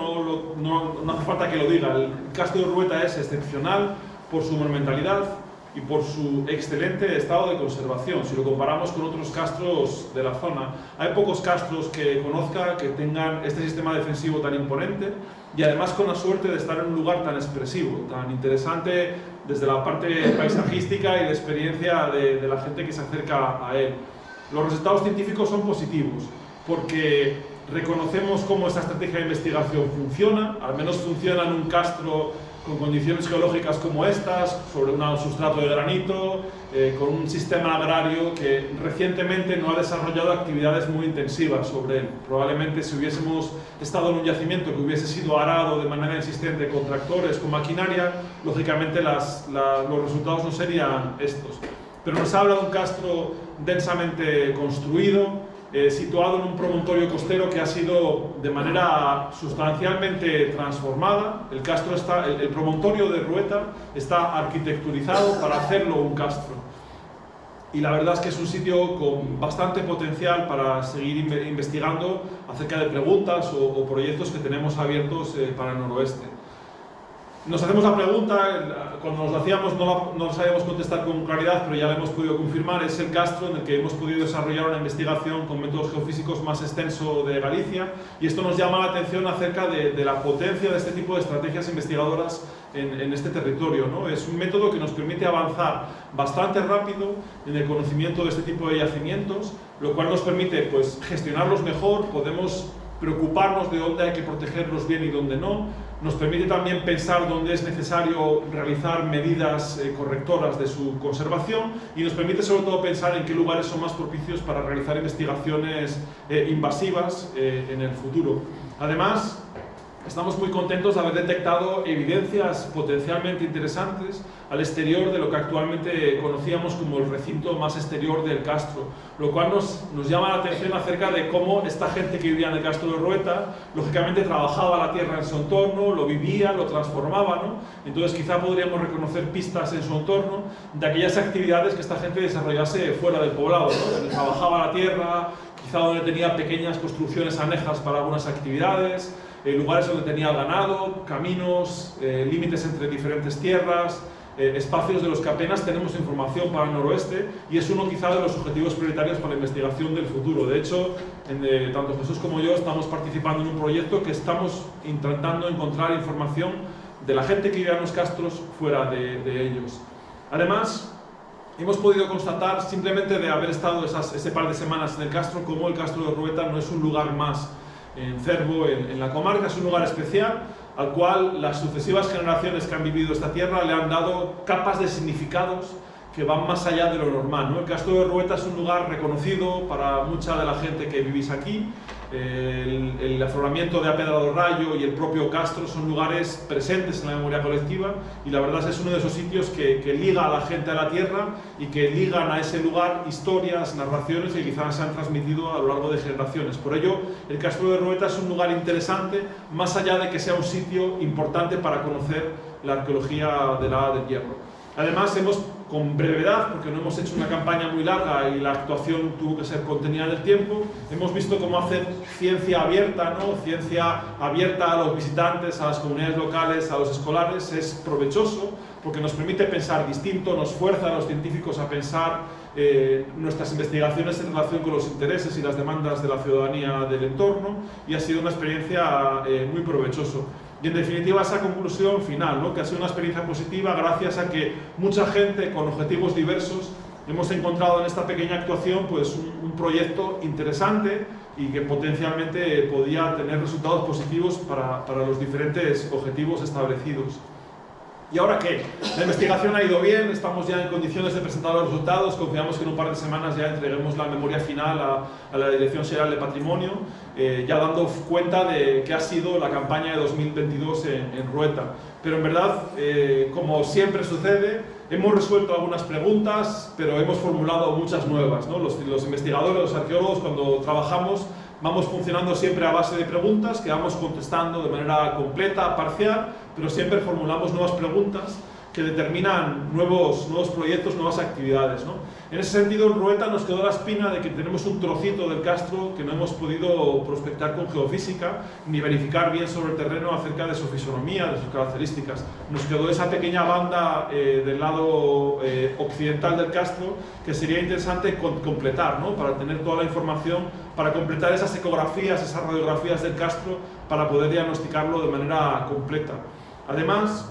Speaker 2: no hace falta que lo diga, el castro de Rueta es excepcional por su monumentalidad y por su excelente estado de conservación. Si lo comparamos con otros castros de la zona, hay pocos castros que conozca que tengan este sistema defensivo tan imponente y además con la suerte de estar en un lugar tan expresivo, tan interesante desde la parte paisajística y de experiencia de la gente que se acerca a él. Los resultados científicos son positivos porque reconocemos cómo esta estrategia de investigación funciona, al menos funciona en un castro con condiciones geológicas como estas, sobre un sustrato de granito, con un sistema agrario que recientemente no ha desarrollado actividades muy intensivas sobre él. Probablemente si hubiésemos estado en un yacimiento que hubiese sido arado de manera insistente con tractores, con maquinaria, lógicamente los resultados no serían estos. Pero nos habla de un castro densamente construido, situado en un promontorio costero que ha sido de manera sustancialmente transformada. El promontorio de Rueta está arquitecturizado para hacerlo un castro. Y la verdad es que es un sitio con bastante potencial para seguir investigando acerca de preguntas o proyectos que tenemos abiertos para el noroeste. Nos hacemos la pregunta, cuando nos la hacíamos no la sabíamos contestar con claridad, pero ya la hemos podido confirmar, es el castro en el que hemos podido desarrollar una investigación con métodos geofísicos más extenso de Galicia, y esto nos llama la atención acerca de la potencia de este tipo de estrategias investigadoras en este territorio, ¿no? Es un método que nos permite avanzar bastante rápido en el conocimiento de este tipo de yacimientos, lo cual nos permite pues, gestionarlos mejor, podemos preocuparnos de dónde hay que protegerlos bien y dónde no. Nos permite también pensar dónde es necesario realizar medidas correctoras de su conservación y nos permite sobre todo pensar en qué lugares son más propicios para realizar investigaciones invasivas en el futuro. Además, estamos muy contentos de haber detectado evidencias potencialmente interesantes al exterior de lo que actualmente conocíamos como el recinto más exterior del castro, lo cual nos llama la atención acerca de cómo esta gente que vivía en el castro de Rueta, lógicamente trabajaba la tierra en su entorno, lo vivía, lo transformaba, ¿no? Entonces quizá podríamos reconocer pistas en su entorno de aquellas actividades que esta gente desarrollase fuera del poblado, ¿no? Donde trabajaba la tierra, quizá donde tenía pequeñas construcciones anejas para algunas actividades, lugares donde tenía ganado, caminos, límites entre diferentes tierras, espacios de los que apenas tenemos información para el noroeste, y es uno quizá de los objetivos prioritarios para la investigación del futuro. De hecho, tanto Jesús como yo estamos participando en un proyecto que estamos intentando encontrar información de la gente que vive en los castros fuera de ellos. Además, hemos podido constatar, simplemente de haber estado ese par de semanas en el castro, cómo el castro de Rueta no es un lugar más en Cervo, en la comarca, es un lugar especial al cual las sucesivas generaciones que han vivido esta tierra le han dado capas de significados que van más allá de lo normal, ¿no? El castro de Rueta es un lugar reconocido para mucha de la gente que vivís aquí, el afloramiento de Apedrado Rayo y el propio Castro son lugares presentes en la memoria colectiva, y la verdad es que es uno de esos sitios que liga a la gente a la tierra y que ligan a ese lugar historias, narraciones que quizás se han transmitido a lo largo de generaciones. Por ello, el Castro de Rueta es un lugar interesante, más allá de que sea un sitio importante para conocer la arqueología de la Edad del Hierro. Además, con brevedad, porque no hemos hecho una campaña muy larga y la actuación tuvo que ser contenida en el tiempo, hemos visto cómo hacer ciencia abierta, ¿no? Ciencia abierta a los visitantes, a las comunidades locales, a los escolares, es provechoso porque nos permite pensar distinto, nos fuerza a los científicos a pensar nuestras investigaciones en relación con los intereses y las demandas de la ciudadanía del entorno, y ha sido una experiencia muy provechosa. Y en definitiva, esa conclusión final, ¿no? Que ha sido una experiencia positiva gracias a que mucha gente con objetivos diversos hemos encontrado en esta pequeña actuación pues, un proyecto interesante y que potencialmente podía tener resultados positivos para los diferentes objetivos establecidos. ¿Y ahora qué? La investigación ha ido bien, estamos ya en condiciones de presentar los resultados, confiamos que en un par de semanas ya entreguemos la memoria final a la Dirección General de Patrimonio, ya dando cuenta de qué ha sido la campaña de 2022 en Rueta. Pero en verdad, como siempre sucede, hemos resuelto algunas preguntas, pero hemos formulado muchas nuevas, ¿no? Los investigadores, los arqueólogos, cuando trabajamos, vamos funcionando siempre a base de preguntas que vamos contestando de manera completa, parcial, pero siempre formulamos nuevas preguntas que determinan nuevos proyectos, nuevas actividades, ¿no? En ese sentido, en Rueta nos quedó la espina de que tenemos un trocito del Castro que no hemos podido prospectar con geofísica ni verificar bien sobre el terreno acerca de su fisonomía, de sus características. Nos quedó esa pequeña banda del lado occidental del Castro que sería interesante completar, ¿no? Para tener toda la información, para completar esas ecografías, esas radiografías del Castro, para poder diagnosticarlo de manera completa. Además,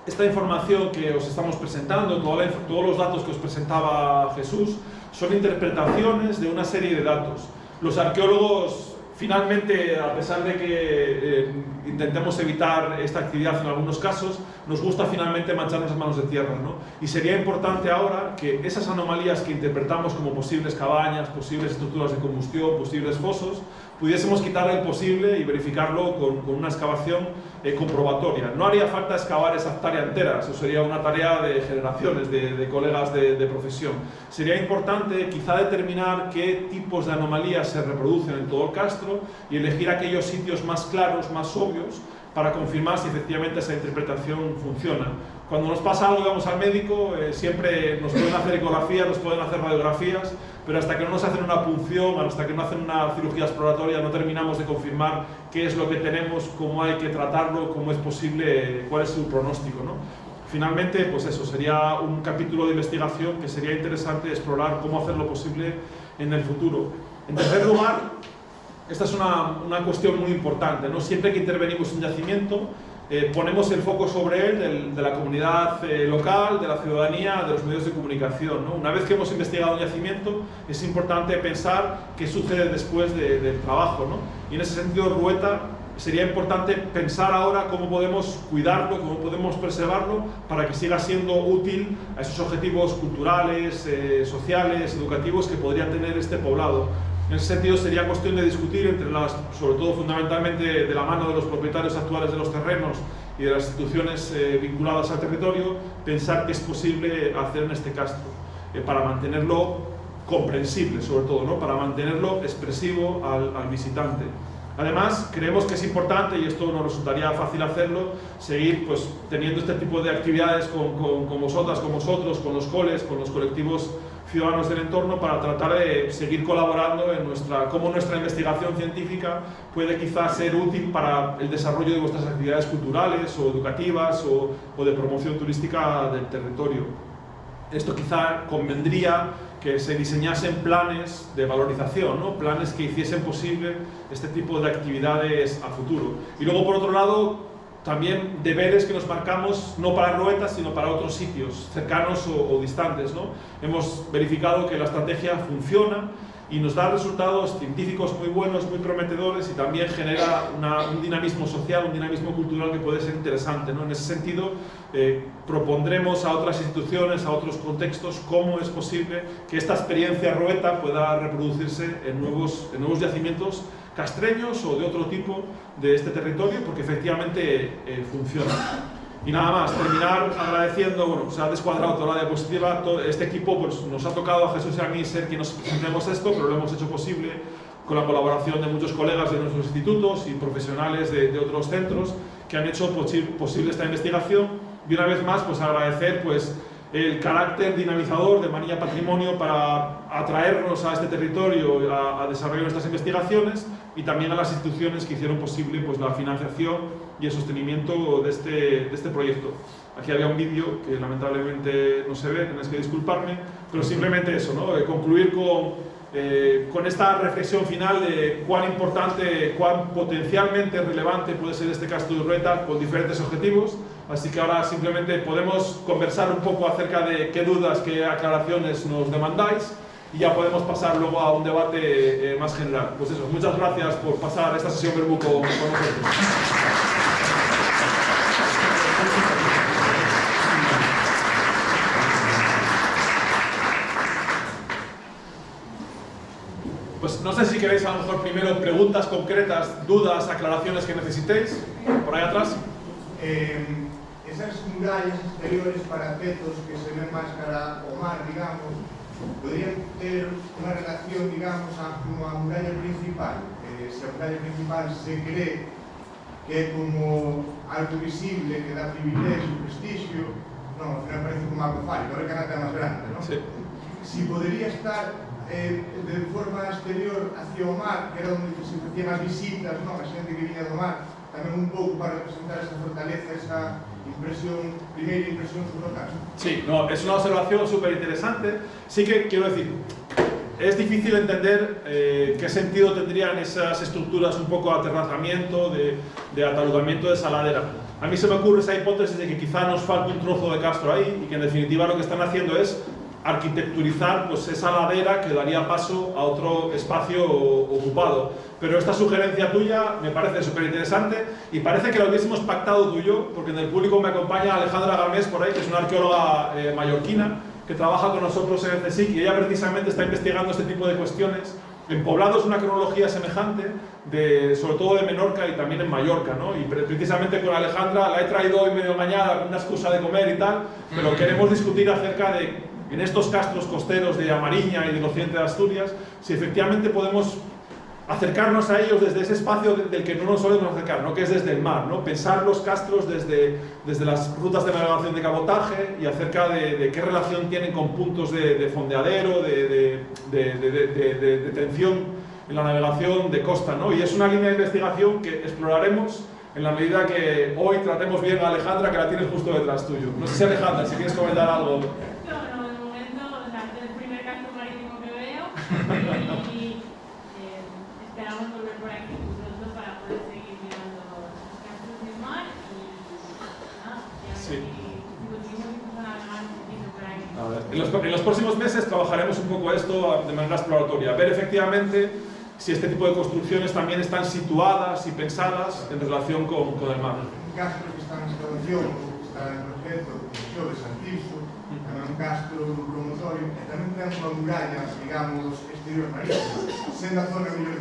Speaker 2: esta información que os estamos presentando, todos los datos que os presentaba Jesús, son interpretaciones de una serie de datos. Los arqueólogos, finalmente, a pesar de que intentemos evitar esta actividad en algunos casos, nos gusta finalmente mancharnos las manos de tierra, ¿no? Y sería importante ahora que esas anomalías que interpretamos como posibles cabañas, posibles estructuras de combustión, posibles fosos, pudiésemos quitar el posible y verificarlo con una excavación comprobatoria. No haría falta excavar esa hectárea entera, eso sería una tarea de generaciones de colegas de profesión. Sería importante quizá determinar qué tipos de anomalías se reproducen en todo el Castro y elegir aquellos sitios más claros, más obvios, para confirmar si efectivamente esa interpretación funciona. Cuando nos pasa algo y vamos al médico, siempre nos pueden hacer ecografías, nos pueden hacer radiografías, pero hasta que no nos hacen una punción, hasta que no hacen una cirugía exploratoria, no terminamos de confirmar qué es lo que tenemos, cómo hay que tratarlo, cómo es posible, cuál es su pronóstico, ¿no? Finalmente, pues eso, sería un capítulo de investigación que sería interesante explorar cómo hacerlo posible en el futuro. En tercer lugar, esta es una cuestión muy importante, ¿no? Siempre que intervenimos en un yacimiento, ponemos el foco sobre él, de la comunidad local, de la ciudadanía, de los medios de comunicación, ¿no? Una vez que hemos investigado un yacimiento, es importante pensar qué sucede después del trabajo, ¿no? Y en ese sentido, Rueta, sería importante pensar ahora cómo podemos cuidarlo, cómo podemos preservarlo para que siga siendo útil a esos objetivos culturales, sociales, educativos que podría tener este poblado. En ese sentido, sería cuestión de discutir sobre todo fundamentalmente de la mano de los propietarios actuales de los terrenos y de las instituciones vinculadas al territorio, pensar qué es posible hacer en este Castro para mantenerlo comprensible, sobre todo, ¿no? Para mantenerlo expresivo al visitante. Además, creemos que es importante, y esto nos resultaría fácil hacerlo, seguir pues, teniendo este tipo de actividades con vosotras, con vosotros, con los coles, con los colectivos ciudadanos del entorno, para tratar de seguir colaborando en cómo nuestra investigación científica puede quizás ser útil para el desarrollo de vuestras actividades culturales o educativas o de promoción turística del territorio. Esto quizá convendría que se diseñasen planes de valorización, ¿no? Planes que hiciesen posible este tipo de actividades a futuro. Y luego, por otro lado, también deberes que nos marcamos no para Rueta, sino para otros sitios cercanos o distantes, ¿no? Hemos verificado que la estrategia funciona y nos da resultados científicos muy buenos, muy prometedores, y también genera un dinamismo social, un dinamismo cultural que puede ser interesante, ¿no? En ese sentido, propondremos a otras instituciones, a otros contextos, cómo es posible que esta experiencia Rueta pueda reproducirse en nuevos yacimientos castreños o de otro tipo de este territorio, porque efectivamente funciona. Y nada más, terminar agradeciendo, bueno, se ha descuadrado toda la diapositiva, todo este equipo pues, nos ha tocado a Jesús y a mí ser que nos presentemos esto, pero lo hemos hecho posible con la colaboración de muchos colegas de nuestros institutos y profesionales de otros centros que han hecho posible esta investigación. Y una vez más, pues agradecer pues, el carácter dinamizador de Mariña Patrimonio para atraernos a este territorio a desarrollar nuestras investigaciones, y también a las instituciones que hicieron posible pues, la financiación y el sostenimiento de este proyecto. Aquí había un vídeo que lamentablemente no se ve, tenéis que disculparme, pero simplemente eso, ¿no? Concluir con esta reflexión final de cuán importante, cuán potencialmente relevante puede ser este Castro de Urrueta con diferentes objetivos. Así que ahora simplemente podemos conversar un poco acerca de qué dudas, qué aclaraciones nos demandáis, y ya podemos pasar luego a un debate más general. Pues eso, muchas gracias por pasar esta sesión verbú con nosotros. Pues no sé si queréis a lo mejor primero preguntas concretas, dudas, aclaraciones que necesitéis. Por ahí atrás.
Speaker 4: Esas murallas exteriores, parapetos que se ven más cara ao mar, digamos, podrían ter unha relación, digamos, como a muralla principal. Se a muralla principal se cree que é como algo visible, que dá privilegio, prestigio, non, ao final parece como algo fálico, a ver que a nata é máis grande, non?
Speaker 2: Sí.
Speaker 4: Si podría estar de forma exterior hacia o mar, que era onde se facían as visitas, non? A xente que viña do mar, tamén un pouco para representar esa fortaleza, esa impresión, primeira impresión sobre o caso.
Speaker 2: Sí, no, es una observación súper interesante. Sí que quiero decir, es difícil entender qué sentido tendrían esas estructuras un poco de aterrazamiento, de ataludamiento de esa ladera. A mí se me ocurre esa hipótesis de que quizá nos falta un trozo de castro ahí y que en definitiva lo que están haciendo es arquitecturizar pues, esa ladera que daría paso a otro espacio ocupado. Pero esta sugerencia tuya me parece súper interesante y parece que lo hubiésemos pactado tú y yo, porque en el público me acompaña Alejandra Gamés por ahí, que es una arqueóloga mallorquina que trabaja con nosotros en el CSIC, y ella precisamente está investigando este tipo de cuestiones en poblados una cronología semejante, sobre todo de Menorca y también en Mallorca, ¿no? Y precisamente con Alejandra la he traído hoy medio engañada con una excusa de comer y tal, pero queremos discutir acerca de, en estos castros costeros de A Mariña y del occidente de Asturias, si efectivamente podemos acercarnos a ellos desde ese espacio del que no nos solemos acercar, ¿no? Que es desde el mar, ¿no? Pensar los castros desde las rutas de navegación de cabotaje y acerca de qué relación tienen con puntos de fondeadero, de tensión en la navegación de costa, ¿no? Y es una línea de investigación que exploraremos en la medida que hoy tratemos bien a Alejandra, que la tienes justo detrás tuyo. No sé si Alejandra, si quieres comentar algo.
Speaker 5: No, de momento, o sea, es el primer castro marítimo que veo y esperamos volver por aquí pronto para poder seguir mirando los castros del mar y nada, ya
Speaker 2: Sí.
Speaker 5: si conseguimos empezar a navegar un poquito por ahí.
Speaker 2: A ver, en los próximos meses trabajaremos un poco esto de manera exploratoria, ver efectivamente si este tipo de construcciones también están situadas y pensadas en relación con el mar.
Speaker 4: Un castro que está en excavación, que está en proxecto, que de San Tirso, tamén un castro do promontorio, e tamén temos unha muralla, digamos, exterior marítima, sendo a zona mellor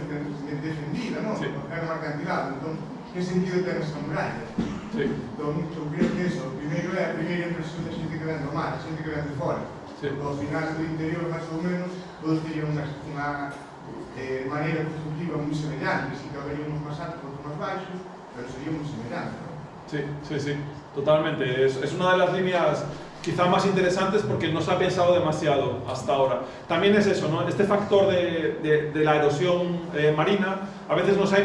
Speaker 4: defendida, non?
Speaker 2: Sí.
Speaker 4: Porque era unha cantidad, entón, que sentido ten esa muralla?
Speaker 2: Sí.
Speaker 4: Entón, eu creo que eso, primeiro é a primeira impresión da xente que ven do mar, a xente que ven de fora.
Speaker 2: Sí.
Speaker 4: Ao final do interior, máis ou menos, todos terían unha maneira constructiva moi semellante, si que haberíamos máis altos, outros máis baixos, pero sería moi semellante, non?
Speaker 2: Sí, sí, sí, totalmente. Es una de las líneas quizá más interesantes porque no se ha pensado demasiado hasta ahora. También es eso, ¿no? Este factor de la erosión marina a veces nos ha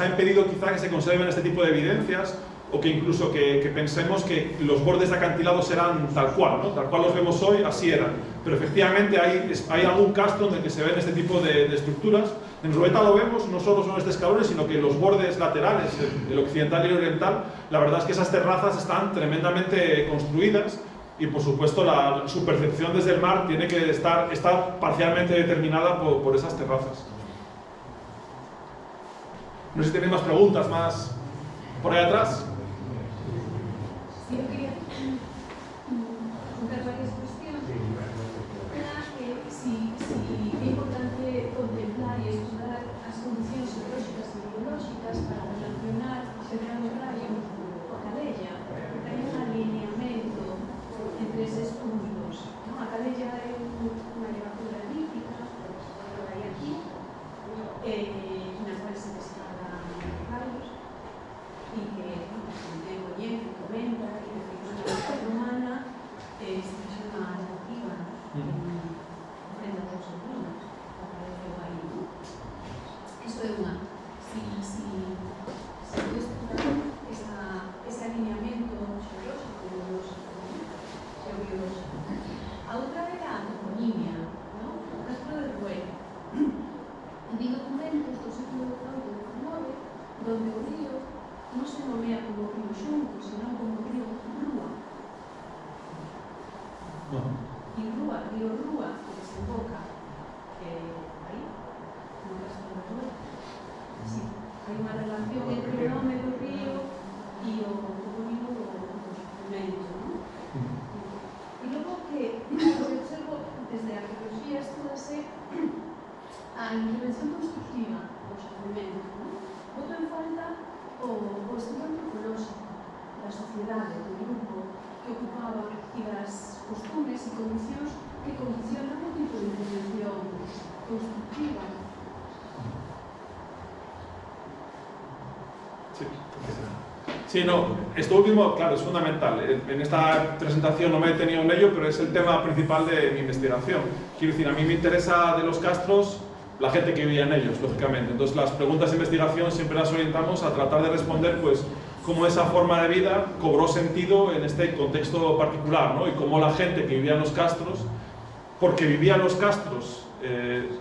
Speaker 2: impedido quizá que se conserven este tipo de evidencias, o que incluso que pensemos que los bordes de acantilados serán tal cual, ¿no? Tal cual los vemos hoy, así eran. Pero efectivamente hay algún castro en el que se ven este tipo de estructuras. En Rueta lo vemos, no solo son estos escalones, sino que los bordes laterales, el occidental y el oriental, la verdad es que esas terrazas están tremendamente construidas y por supuesto su percepción desde el mar tiene que está parcialmente determinada por esas terrazas. No sé si tenéis más preguntas, más por ahí atrás.
Speaker 6: Sí, yo quería preguntar varias cuestiones. Una, si é importante contemplar e estudar as condicións hidrolóxicas non se nomea como río Xunco, senón como río Rúa. E río Rúa, que desemboca aí, no Castro da Rúa. Sí, hai unha relación entre o nome do río e o topónimo dos documentos, non? E logo que observo desde a arqueoloxía estudase a intervención constructiva dos xacementos, non? Boto en falta o estudo antropolóxico da sociedade, do grupo que ocupaba e das costumes e condicións que condicionan o tipo de intervención constructiva.
Speaker 2: Sí, no, esto último, claro, es fundamental. En esta presentación no me he detenido en ello, pero es el tema principal de mi investigación. Quiero decir, a mí me interesa de los castros la gente que vivía en ellos, lógicamente. Entonces, las preguntas de investigación siempre las orientamos a tratar de responder, pues, cómo esa forma de vida cobró sentido en este contexto particular, ¿no? Y cómo la gente que vivía en los castros, porque vivía en los castros,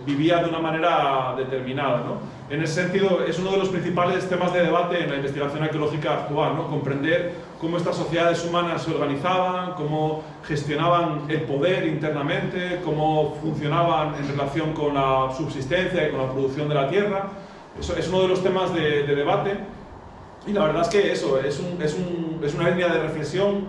Speaker 2: vivía de una manera determinada, ¿no? En ese sentido, es uno de los principales temas de debate en la investigación arqueológica actual, ¿no? Comprender cómo estas sociedades humanas se organizaban, cómo gestionaban el poder internamente, cómo funcionaban en relación con la subsistencia y con la producción de la tierra. Eso es uno de los temas de debate. Y la verdad es que eso es una línea de reflexión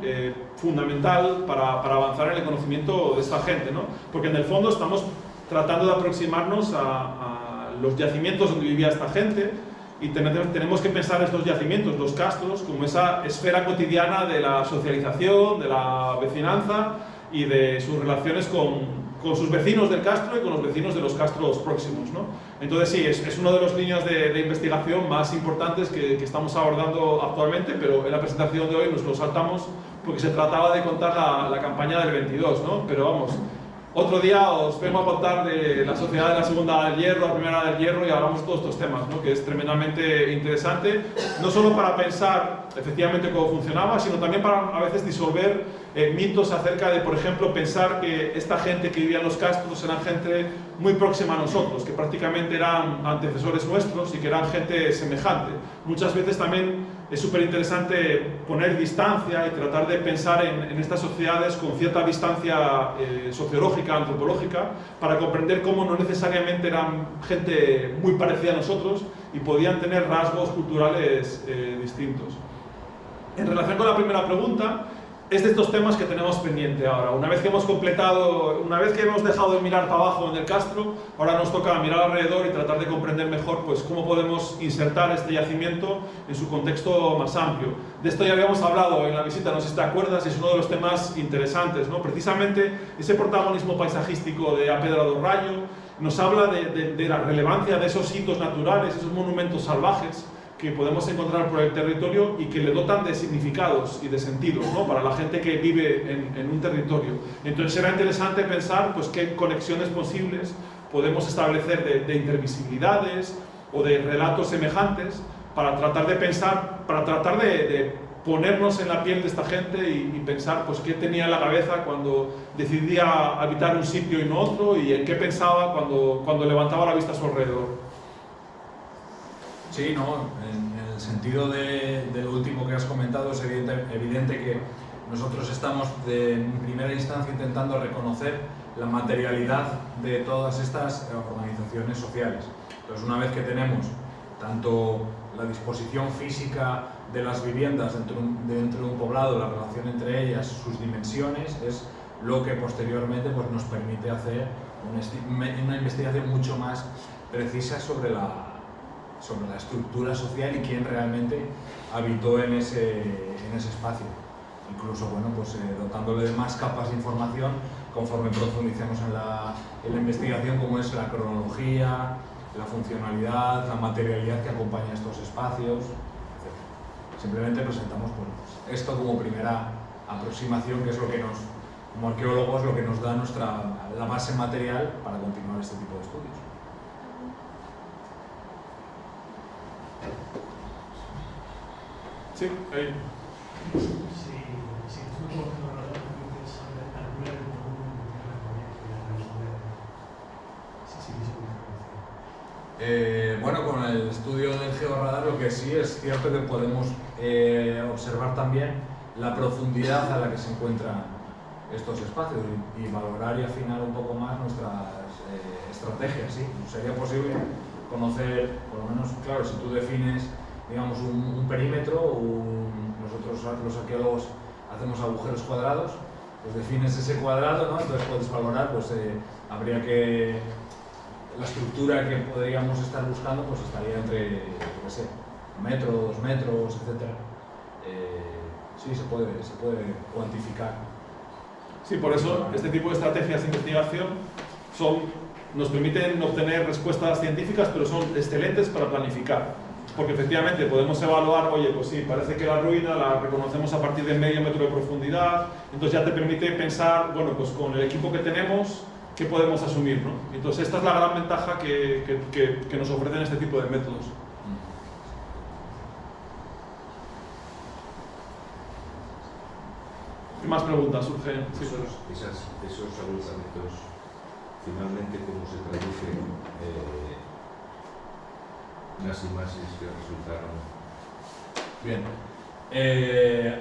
Speaker 2: fundamental para avanzar en el conocimiento de esta gente, ¿no? Porque en el fondo estamos tratando de aproximarnos a los yacimientos donde vivía esta gente y tenemos que pensar estos yacimientos, los castros, como esa esfera cotidiana de la socialización, de la vecinanza y de sus relaciones con sus vecinos del castro y con los vecinos de los castros próximos, ¿no? Entonces sí, es una de las líneas de investigación más importantes que estamos abordando actualmente, pero en la presentación de hoy nos lo saltamos porque se trataba de contar la campaña del 22, ¿no? Pero vamos, otro día os vengo a contar de la sociedad de la Segunda Edad del Hierro, la Primera Edad del Hierro y hablamos de todos estos temas, ¿no? Que es tremendamente interesante, no solo para pensar efectivamente cómo funcionaba, sino también para a veces disolver mitos acerca de, por ejemplo, pensar que esta gente que vivía en los castros eran gente muy próxima a nosotros, que prácticamente eran antecesores nuestros y que eran gente semejante. Muchas veces también es súper interesante poner distancia y tratar de pensar en estas sociedades con cierta distancia sociológica, antropológica, para comprender cómo no necesariamente eran gente muy parecida a nosotros y podían tener rasgos culturales distintos. En relación con la primera pregunta, es de estos temas que tenemos pendiente ahora. Una vez que hemos dejado de mirar para abajo en el castro, ahora nos toca mirar alrededor y tratar de comprender mejor, pues, cómo podemos insertar este yacimiento en su contexto más amplio. De esto ya habíamos hablado en la visita, no sé si te acuerdas, es uno de los temas interesantes, ¿no? Precisamente ese protagonismo paisajístico de A Pedra do Rayo nos habla de la relevancia de esos hitos naturales, esos monumentos salvajes que podemos encontrar por el territorio y que le dotan de significados y de sentidos, ¿no? Para la gente que vive en un territorio. Entonces será interesante pensar, pues, qué conexiones posibles podemos establecer de intervisibilidades o de relatos semejantes para tratar de pensar, para tratar de ponernos en la piel de esta gente y pensar, pues, qué tenía en la cabeza cuando decidía habitar un sitio y no otro, y en qué pensaba cuando levantaba la vista a su alrededor.
Speaker 3: Sí, no, en el sentido de lo último que has comentado, es evidente que nosotros estamos en primera instancia intentando reconocer la materialidad de todas estas organizaciones sociales. Entonces, una vez que tenemos tanto la disposición física de las viviendas dentro de un poblado, la relación entre ellas, sus dimensiones, es lo que posteriormente, pues, nos permite hacer una investigación mucho más precisa sobre la estructura social y quién realmente habitó en ese espacio. Incluso, bueno, pues, dotándole de más capas de información conforme profundicemos en la investigación, como es la cronología, la funcionalidad, la materialidad que acompaña estos espacios, etc. Simplemente presentamos, bueno, pues, esto como primera aproximación, que es lo que como arqueólogos, lo que nos da la base material para continuar este tipo de estudios.
Speaker 2: Sí, ahí.
Speaker 3: Bueno, con con el estudio del georradar lo que sí es cierto que podemos observar también la profundidad a la que se encuentran estos espacios y valorar y afinar un poco más nuestras estrategias. ¿Sí? Sería posible conocer, por lo menos, claro, si tú defines, digamos, un perímetro, nosotros los arqueólogos hacemos agujeros cuadrados, pues defines ese cuadrado, ¿no? Entonces puedes valorar, pues habría que, la estructura que podríamos estar buscando, pues estaría entre, yo qué sé, 1 metro, 2 metros, etc. Sí, se puede cuantificar.
Speaker 2: Sí, por eso este tipo de estrategias de investigación nos permiten obtener respuestas científicas, pero son excelentes para planificar. Porque efectivamente podemos evaluar, oye, pues sí, parece que la ruina la reconocemos a partir de medio metro de profundidad, entonces ya te permite pensar, bueno, pues con el equipo que tenemos, ¿qué podemos asumir, ¿no? Entonces esta es la gran ventaja que nos ofrecen este tipo de métodos. ¿Qué más preguntas surgen? Sí.
Speaker 7: Esos agrupamientos, finalmente, ¿cómo se traducen las imágenes que resultaron?
Speaker 3: Bien.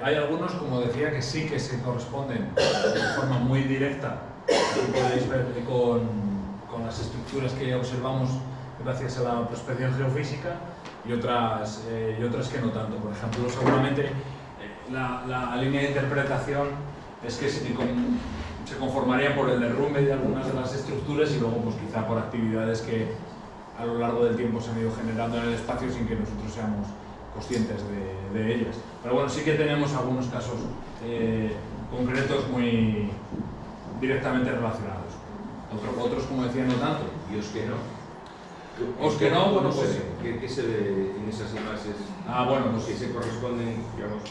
Speaker 3: Hay algunos, como decía, que sí que se corresponden de forma muy directa, como podéis ver, con las estructuras que observamos gracias a la prospección geofísica, y otras que no tanto. Por ejemplo, seguramente la línea de interpretación es que se conformaría por el derrumbe de algunas de las estructuras y luego pues quizá por actividades que a lo largo del tiempo se han ido generando en el espacio sin que nosotros seamos conscientes de ellas. Pero bueno, sí que tenemos algunos casos concretos muy directamente relacionados. Otros, como decía, no tanto.
Speaker 7: ¿Y os que no?
Speaker 3: Os que no, bueno, pues...
Speaker 7: ¿Qué se ve en esas imágenes?
Speaker 3: Bueno, pues...
Speaker 7: que se corresponden, digamos,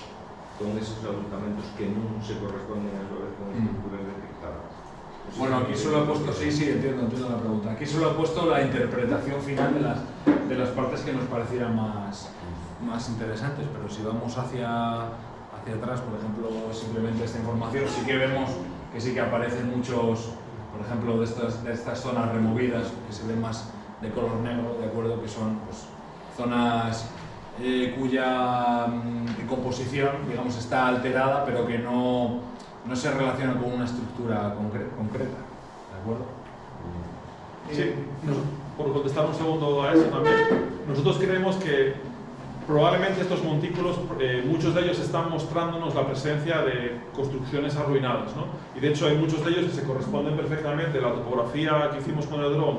Speaker 7: con esos agrupamientos que no se corresponden a su vez con estructuras detectadas.
Speaker 3: Bueno, aquí solo he puesto, sí, entiendo la pregunta. Aquí solo he puesto la interpretación final de las partes que nos parecieran más interesantes, pero si vamos hacia atrás, por ejemplo, simplemente esta información, sí que vemos que sí que aparecen muchos, por ejemplo, de estas zonas removidas, que se ven más de color negro, ¿de acuerdo? Que son pues, zonas cuya composición, digamos, está alterada, pero que no se relaciona con una estructura concreta, ¿de acuerdo?
Speaker 2: Sí, por contestar un segundo a eso también, nosotros creemos que probablemente estos montículos, muchos de ellos están mostrándonos la presencia de construcciones arruinadas, ¿no? Y de hecho hay muchos de ellos que se corresponden perfectamente. La topografía que hicimos con el dron,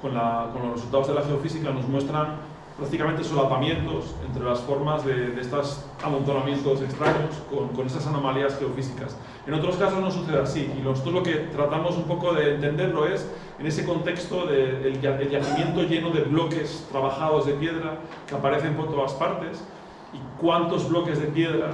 Speaker 2: con los resultados de la geofísica, nos muestran prácticamente solapamientos entre las formas de estos amontonamientos extraños con esas anomalías geofísicas. En otros casos no sucede así, y nosotros lo que tratamos un poco de entenderlo es en ese contexto del yacimiento lleno de bloques trabajados de piedra que aparecen por todas partes, y cuántos bloques de piedra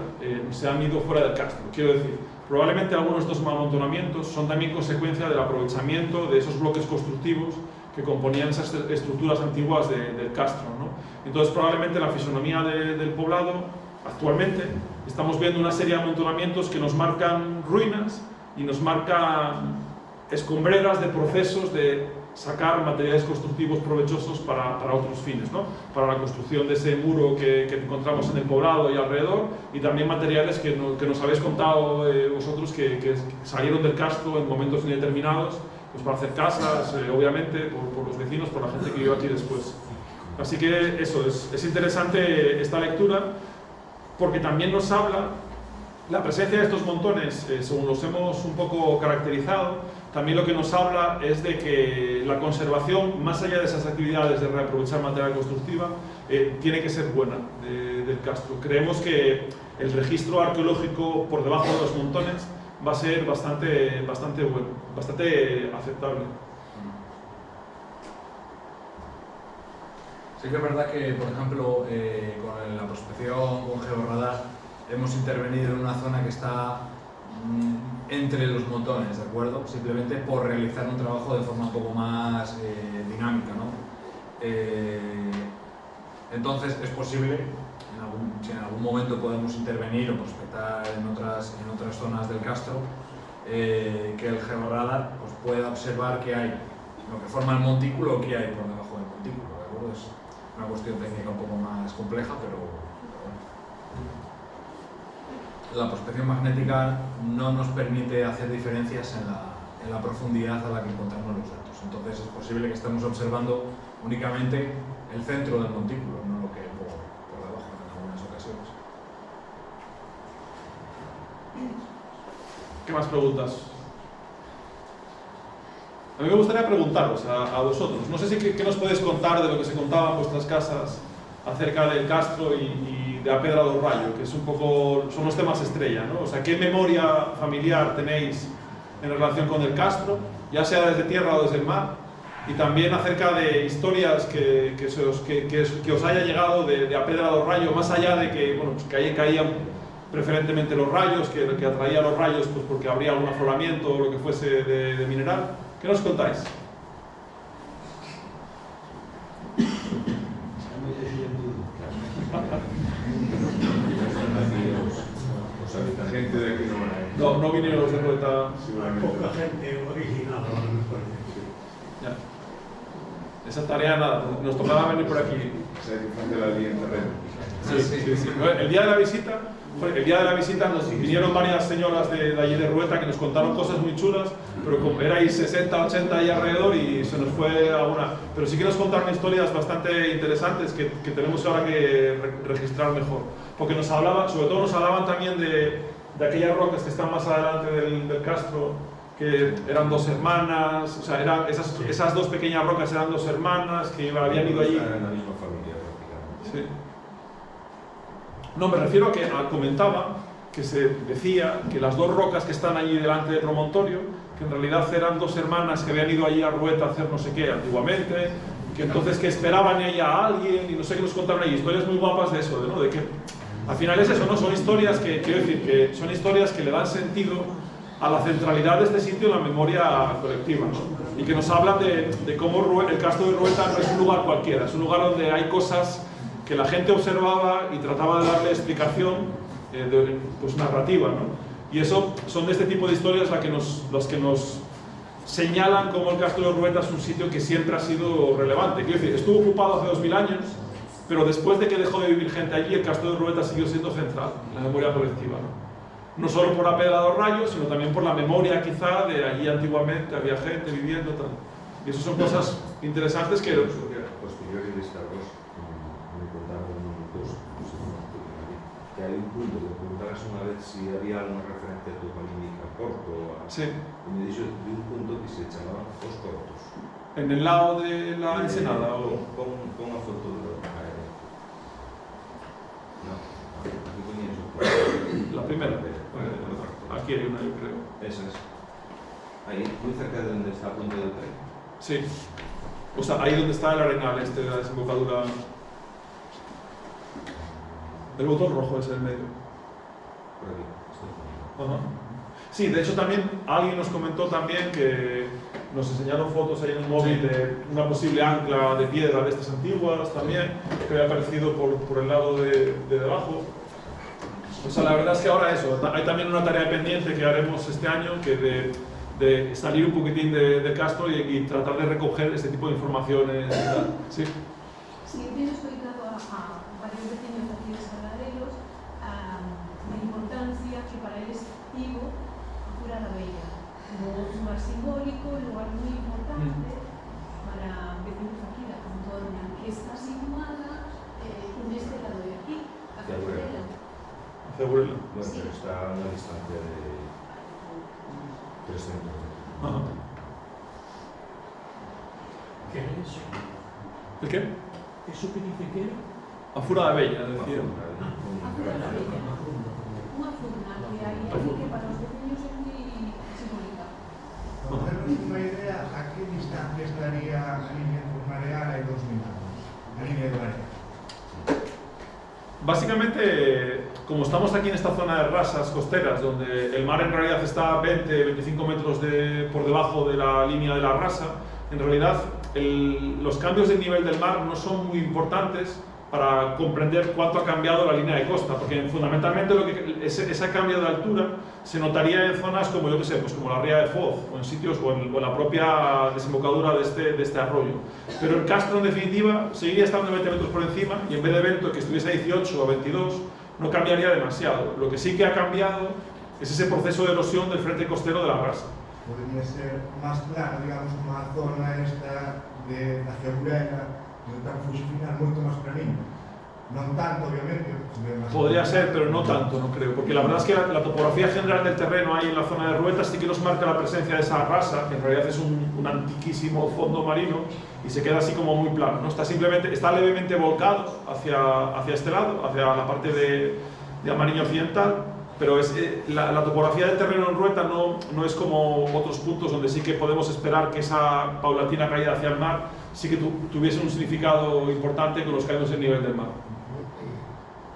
Speaker 2: se han ido fuera del castro. Quiero decir, probablemente algunos de estos amontonamientos son también consecuencia del aprovechamiento de esos bloques constructivos que componían esas estructuras antiguas del castro, ¿no? Entonces probablemente la fisonomía del poblado, actualmente, estamos viendo una serie de amontonamientos que nos marcan ruinas y nos marcan escombreras de procesos de sacar materiales constructivos provechosos para otros fines, ¿no? Para la construcción de ese muro que encontramos en el poblado y alrededor, y también materiales que nos habéis contado vosotros que salieron del castro en momentos indeterminados, pues para hacer casas, obviamente, por los vecinos, por la gente que vive aquí después. Así que eso, es interesante esta lectura, porque también nos habla, la presencia de estos montones, según los hemos un poco caracterizado, también lo que nos habla es de que la conservación, más allá de esas actividades de reaprovechar material constructiva, tiene que ser buena del castro. Creemos que el registro arqueológico por debajo de los montones va a ser bastante bueno, bastante aceptable.
Speaker 3: Sí que es verdad que, por ejemplo, con la prospección con georradar hemos intervenido en una zona que está entre los montones, ¿de acuerdo? Simplemente por realizar un trabajo de forma un poco más dinámica, ¿no? Entonces es posible, si en algún momento podemos intervenir o prospectar en otras zonas del castro, que el georradar pues, pueda observar qué hay, lo que forma el montículo o qué hay por debajo del montículo, ¿de acuerdo? una cuestión técnica un poco más compleja, pero bueno. La prospección magnética no nos permite hacer diferencias en la profundidad a la que encontramos los datos. Entonces es posible que estemos observando únicamente el centro del montículo, no lo que por debajo en algunas ocasiones.
Speaker 2: ¿Qué más preguntas? A mí me gustaría preguntaros a vosotros. No sé si qué nos podéis contar de lo que se contaba en vuestras casas acerca del Castro y de la Pedra do Rayo, que es un poco, son los temas estrella, ¿no? O sea, ¿qué memoria familiar tenéis en relación con el Castro, ya sea desde tierra o desde el mar? Y también acerca de historias que os haya llegado de a Pedra do Rayo, más allá de que, bueno, pues que ahí caían preferentemente los rayos, que atraía los rayos pues porque habría algún afloramiento o lo que fuese de mineral. ¿Qué nos contáis?
Speaker 7: Gente de aquí no.
Speaker 2: No vinieron los de Rueta.
Speaker 8: Poca gente original, a lo mejor.
Speaker 2: Ya. Esa tarea nada, nos tocaba venir por aquí.
Speaker 7: Se hace la línea en terreno.
Speaker 2: Sí. El día de la visita nos vinieron varias señoras de allí de Rueta que nos contaron cosas muy chulas, pero como erais 60, 80 ahí alrededor y se nos fue alguna. Pero sí que nos contaron historias bastante interesantes que tenemos ahora que registrar mejor. Porque nos hablaban, sobre todo nos hablaban también de aquellas rocas que están más adelante del Castro, que eran dos hermanas, o sea, esas dos pequeñas rocas eran dos hermanas que habían ido allí.
Speaker 7: Están en la misma familia prácticamente.
Speaker 2: Sí. No, me refiero a que comentaba que se decía que las dos rocas que están allí delante del promontorio, que en realidad eran dos hermanas que habían ido allí a Rueta a hacer no sé qué antiguamente, que entonces que esperaban ella a alguien y no sé qué nos contaron ahí, historias muy guapas de eso, ¿no? De que al final es eso, ¿no? Son historias que, quiero decir, que son historias que le dan sentido a la centralidad de este sitio en la memoria colectiva, ¿no? Y que nos hablan de cómo el Castro de Rueta no es un lugar cualquiera, es un lugar donde hay cosas que la gente observaba y trataba de darle explicación pues narrativa, ¿no? Y eso son de este tipo de historias las que nos señalan cómo el Castro de Rueta es un sitio que siempre ha sido relevante. Quiero decir, estuvo ocupado hace 2000 años, pero después de que dejó de vivir gente allí, el Castro de Rueta siguió siendo central en la memoria colectiva, ¿no? No solo por la Pedra do Rayo, sino también por la memoria quizá de allí antiguamente había gente viviendo, tal. Y eso son cosas interesantes que...
Speaker 7: Posterior de estas dos, me contaron dos, que hay un punto que preguntabas una vez si había alguna referencia toponímica corto.
Speaker 2: Sí.
Speaker 7: Y me dijo de un punto que se llamaban Os Cortos.
Speaker 2: ¿En el lado de la ensenada o...?
Speaker 7: Pon una foto de lo que hay. No, aquí ponía eso.
Speaker 2: La primera. Aquí hay una, yo creo.
Speaker 7: Esa es. Ahí, muy cerca de donde está el puente del tren.
Speaker 2: Sí. O sea, ahí donde está el arenal, de la desembocadura. El botón rojo es el medio.
Speaker 7: Por aquí.
Speaker 2: Ajá. Sí, de hecho también alguien nos comentó también que nos enseñaron fotos ahí en el móvil de una posible ancla de piedra de estas antiguas también, que había aparecido por el lado de debajo. O sea, la verdad es que ahora eso, hay también una tarea pendiente que haremos este año, que de salir un poquitín de Castro y tratar de recoger este tipo de informaciones. Sí.
Speaker 6: Sí, yo he explicado a varios vecinos aquí de Sargadelos la importancia que para él es Vigo, Fura da Bella, como un lugar simbólico, un lugar muy importante para vecinos aquí de la Contorna, que está situada en este lado de aquí, hacia Burela.
Speaker 2: Hacia Burela.
Speaker 7: Bueno,
Speaker 6: Sí.
Speaker 7: pero está a una distancia de 300.
Speaker 2: Ajá.
Speaker 8: ¿Qué es eso?
Speaker 2: ¿El qué?
Speaker 8: ¿Eso que dice que era?
Speaker 2: A Fura da Bella, decía.
Speaker 6: A Fura da Bella. Una furna que hay aquí que para los vecinos es muy simbólica.
Speaker 4: Para hacernos una idea, ¿a qué distancia estaría la línea mareal a 2000 años? La línea de marea.
Speaker 2: Básicamente, como estamos aquí en esta zona de rasas costeras, donde el mar en realidad está 20-25 metros por debajo de la línea de la rasa, en realidad los cambios de nivel del mar no son muy importantes para comprender cuánto ha cambiado la línea de costa, porque fundamentalmente ese cambio de altura se notaría en zonas como, yo que sé, pues como la ría de Foz, o en sitios, o en la propia desembocadura de este arroyo. Pero el Castro, en definitiva, seguiría estando 20 metros por encima, y en vez de 20, que estuviese a 18 o 22, no cambiaría demasiado. Lo que sí que ha cambiado es ese proceso de erosión del frente costero de la Rasa.
Speaker 4: Podría ser más claro, digamos, unha zona esta de la Ceburela, de un fuxe final moito máis planino. Non tanto, obviamente.
Speaker 2: Podría ser, pero no tanto, no creo, porque la verdad es que la topografía general del terreno ahí en la zona de Ruetas sí que nos marca la presencia de esa rasa, que en realidad es un antiquísimo fondo marino, y se queda así como muy plano, ¿no? Está levemente volcado hacia este lado, hacia la parte de Amariño Occidental, pero la topografía del terreno en Rueta no es como otros puntos donde sí que podemos esperar que esa paulatina caída hacia el mar sí que tuviese un significado importante con los cambios en nivel del mar.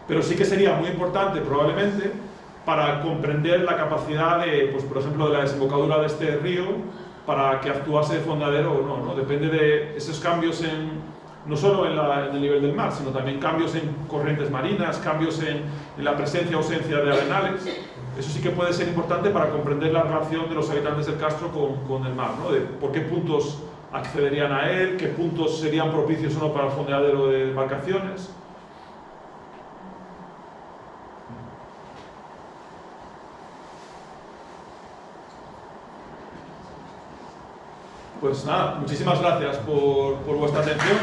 Speaker 2: Pero sí que sería muy importante, probablemente, para comprender la capacidad de, pues, por ejemplo, de la desembocadura de este río para que actuase de fondadero o no, ¿no? Depende de esos cambios no solo en el nivel del mar, sino también cambios en corrientes marinas, cambios en la presencia o ausencia de arenales. Eso sí que puede ser importante para comprender la relación de los habitantes del Castro con el mar, ¿no? De por qué puntos accederían a él, qué puntos serían propicios o no para el fondeadero de embarcaciones. Pues nada, muchísimas gracias por vuestra atención.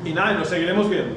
Speaker 2: Y nada, nos seguiremos viendo.